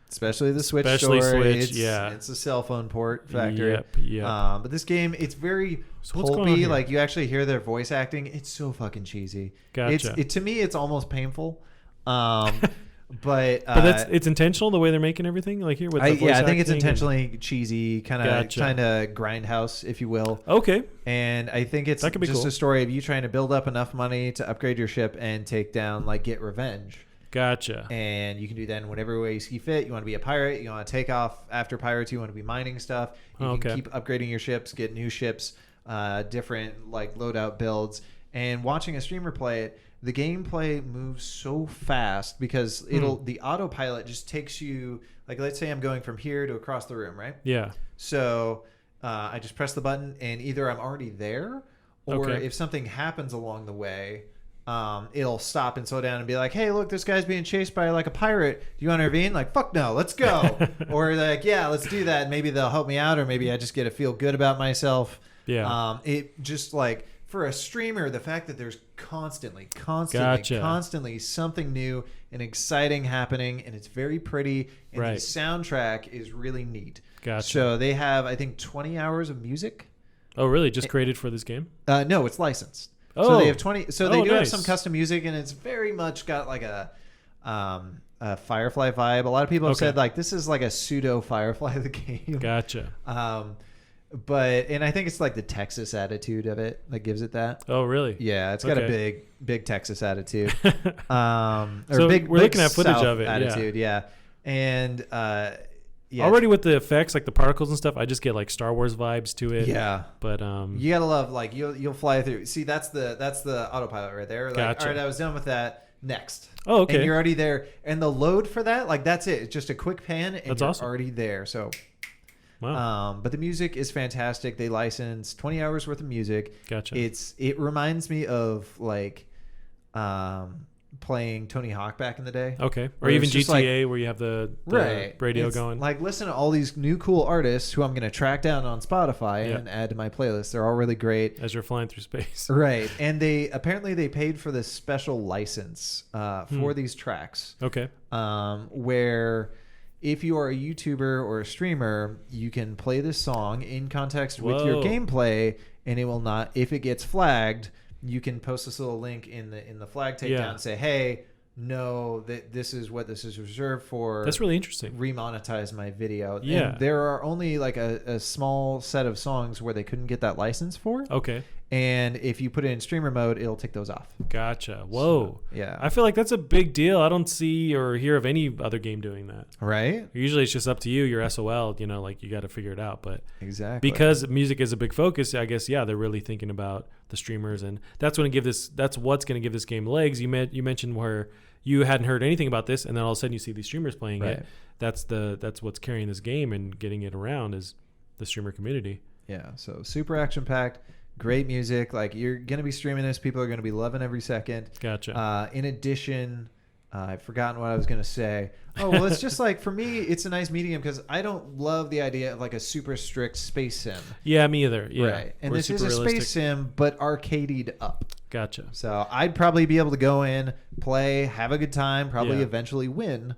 Especially the Switch store. It's a cell phone port factory. Yep. But this game, it's very pulpy. Like you actually hear their voice acting. It's so fucking cheesy. Gotcha. To me, it's almost painful. But it's intentional the way they're making everything, like here with the voice I think it's intentionally cheesy, kind of grindhouse, if you will. Okay. And I think it's just a story of you trying to build up enough money to upgrade your ship and take down, get revenge. Gotcha. And you can do that in whatever way you see fit. You want to be a pirate. You want to take off after pirates. You want to be mining stuff. You can keep upgrading your ships, get new ships. different like loadout builds, and watching a streamer play it, the gameplay moves so fast because the autopilot just takes you, like, let's say I'm going from here to across the room, right? Yeah. So I just press the button, and either I'm already there, or if something happens along the way, it'll stop and slow down and be like, hey, look, this guy's being chased by like a pirate. Do you want to intervene? Like, fuck no, let's go. Or like, yeah, let's do that. Maybe they'll help me out, or maybe I just get to feel good about myself. Yeah. It just like, for a streamer, the fact that there's constantly something new and exciting happening, and it's very pretty, and the soundtrack is really neat. Gotcha. So they have, I think, 20 hours of music. Oh, really? Just created for this game? No, it's licensed. Oh. So they have 20. So they do nice. have some custom music, and it's very much got like a Firefly vibe. A lot of people have said like this is like a pseudo Firefly of the game. Gotcha. And I think it's like the Texas attitude of it that gives it that. Oh, really? Yeah, it's got a big Texas attitude. So big, we're looking at footage South of it. Attitude, yeah. And already with the effects, like the particles and stuff, I just get like Star Wars vibes to it. Yeah. But you gotta love, like, you'll fly through. See, that's the autopilot right there. Like, gotcha. all right, I was done with that. Next. Oh, okay. And you're already there. And the load for that, like, that's it. It's just a quick pan, and that's you're awesome. already there. So. Wow. But the music is fantastic. They license 20 hours worth of music. Gotcha. It reminds me of like playing Tony Hawk back in the day. Okay. Or even GTA, like, where you have the radio going. Like, listen to all these new cool artists who I'm going to track down on Spotify and add to my playlist. They're all really great. As you're flying through space. Right. And they paid for this special license for these tracks. Okay. Where if you are a YouTuber or a streamer, you can play this song in context with your gameplay, and it will not. If it gets flagged, you can post this little link in the flag takedown and say, "Hey, no, that this is what this is reserved for." That's really interesting. Remonetize my video. Yeah. And there are only like a small set of songs where they couldn't get that license for. Okay. And if you put it in streamer mode, it'll take those off. Gotcha. Whoa. So, yeah. I feel like that's a big deal. I don't see or hear of any other game doing that. Right? Usually it's just up to you, your SOL, like you got to figure it out. But exactly, because music is a big focus, I guess, they're really thinking about the streamers, and that's what's going to give this game legs. You mentioned where you hadn't heard anything about this, and then all of a sudden you see these streamers playing it. That's what's carrying this game and getting it around is the streamer community. Yeah. So super action packed. Great music. Like, you're going to be streaming this. People are going to be loving every second. Gotcha. In addition, I've forgotten what I was going to say. Oh, well, it's just like, for me, it's a nice medium because I don't love the idea of like a super strict space sim. Yeah, me either. Yeah. Right. And this is a space sim, but arcaded up. Gotcha. So I'd probably be able to go in, play, have a good time, probably eventually win.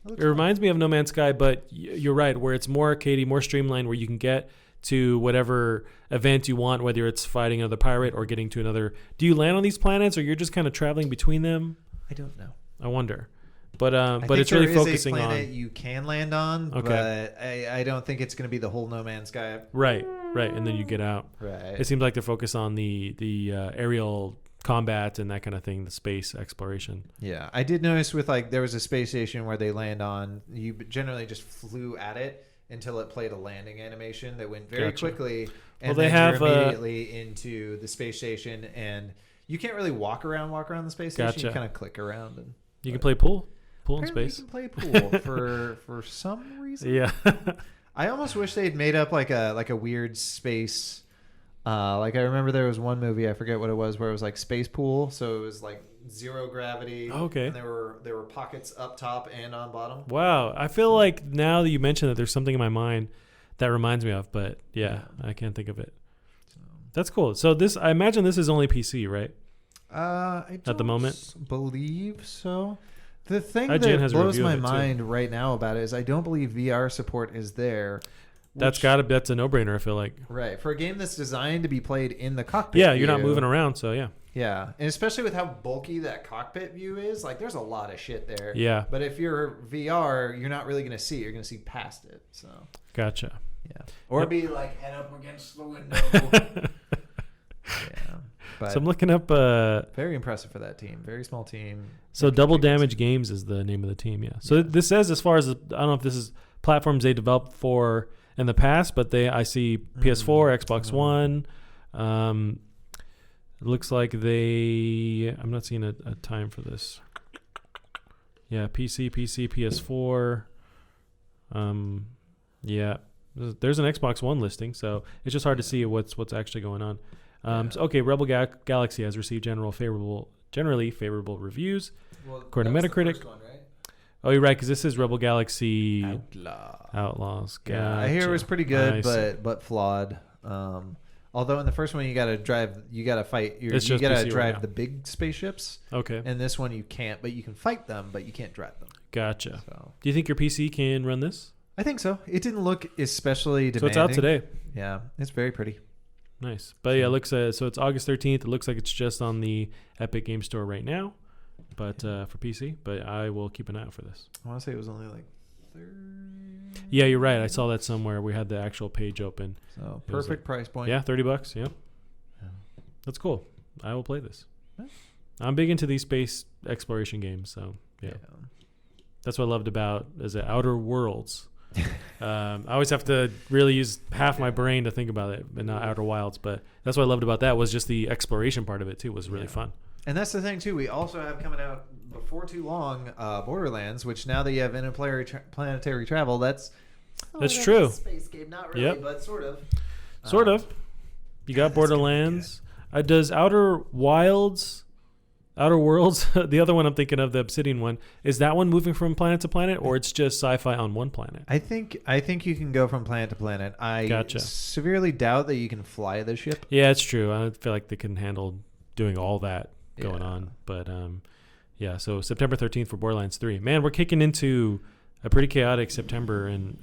It reminds me of No Man's Sky, but you're right, where it's more arcadey, more streamlined, where you can get to whatever event you want, whether it's fighting another pirate or getting to another. Do you land on these planets, or you're just kind of traveling between them? I don't know. I wonder. But it's really focusing on. There is a planet you can land on, but I don't think it's going to be the whole No Man's Sky. Right, and then you get out. Right. It seems like they're focused on the aerial combat and that kind of thing, the space exploration. Yeah, I did notice with, like, there was a space station where they land on. You generally just flew at it until it played a landing animation that went very quickly, and they then have you're immediately into the space station, and you can't really walk around the space station. You kind of click around, and you can play pool in space. You can play pool for some reason. Yeah. I almost wish they'd made up like a weird space. Like, I remember there was one movie, I forget what it was, where it was like space pool, so it was like zero gravity. Okay. And there were pockets up top and on bottom. Wow. I feel like now that you mention that, there's something in my mind that reminds me of, but I can't think of it. So. That's cool. So I imagine this is only PC, right? I don't at the moment believe so. The thing IGN that blows my mind right now about it is I don't believe VR support is there. That's a no-brainer, I feel like. Right. For a game that's designed to be played in the cockpit view, you're not moving around, so yeah. Yeah. And especially with how bulky that cockpit view is, like, there's a lot of shit there. Yeah. But if you're VR, you're not really going to see it. You're going to see past it. So. Gotcha. Yeah. Or be like head up against the window. Yeah. But so I'm looking up. Very impressive for that team. Very small team. So Double Damage Games is the name of the team. Yeah. So this says, as far as I don't know if this is platforms they developed for in the past, but I see PS4, Xbox One. It looks like I'm not seeing a time for this. Yeah, PC, PS4. Yeah, there's an Xbox One listing, so it's just hard to see what's actually going on. So, okay, Rebel Galaxy has received generally favorable reviews, according to Metacritic. First one, right? Oh, you're right, because this is Rebel Galaxy Yeah, Outlaws. I hear it was pretty good, but flawed. Although in the first one you gotta fight. You gotta drive the big spaceships. Okay. And this one you can't, but you can fight them, but you can't drive them. Gotcha. So. Do you think your PC can run this? I think so. It didn't look especially demanding. So it's out today. Yeah, it's very pretty. Nice. But yeah, it looks so it's August 13th. It looks like it's just on the Epic Game Store right now, but for PC. But I will keep an eye out for this. I want to say it was only like 30. Yeah, you're right. I saw that somewhere. We had the actual page open. So perfect price point. Yeah, $30. Yeah. That's cool. I will play this. Yeah. I'm big into these space exploration games, so yeah. That's what I loved about Outer Worlds. I always have to really use half my brain to think about it, but not Outer Wilds. But that's what I loved about that was just the exploration part of it too was really fun. And that's the thing too. We also have coming out before too long Borderlands, which now that you have interplanetary travel, that's true. A space game, not really, but sort of. Sort of. You got Borderlands. Does Outer Worlds, the other one I'm thinking of, the Obsidian one, is that one moving from planet to planet, or it's just sci-fi on one planet? I think you can go from planet to planet. I severely doubt that you can fly the ship. Yeah, it's true. I feel like they can handle doing all that going on. But yeah, so September 13th for Borderlands 3. Man, we're kicking into a pretty chaotic September and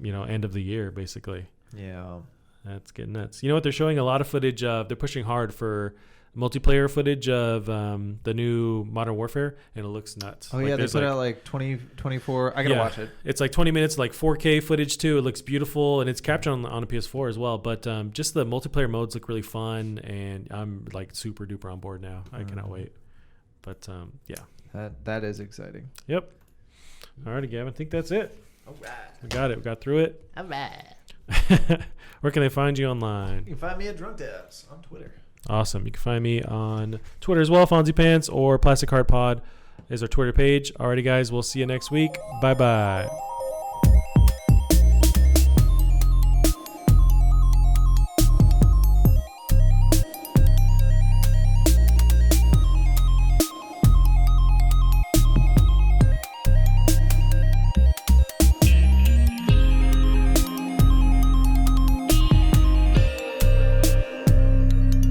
end of the year, basically. Yeah. That's getting nuts. You know what? They're showing a lot of footage of, they're pushing hard for multiplayer footage of the new Modern Warfare, and it looks nuts. Oh, yeah, they put out like 24. I got to watch it. It's like 20 minutes, like 4K footage too. It looks beautiful, and it's captured on a PS4 as well. But just the multiplayer modes look really fun, and I'm like super duper on board now. I cannot wait. But yeah. That is exciting. Yep. All righty, Gavin. I think that's it. All right. We got it. We got through it. All right. Where can they find you online? You can find me at Drunk Dabs on Twitter. Awesome. You can find me on Twitter as well, Fonzie Pants, or Plastic Heart Pod is our Twitter page. Alrighty, guys. We'll see you next week. Bye-bye.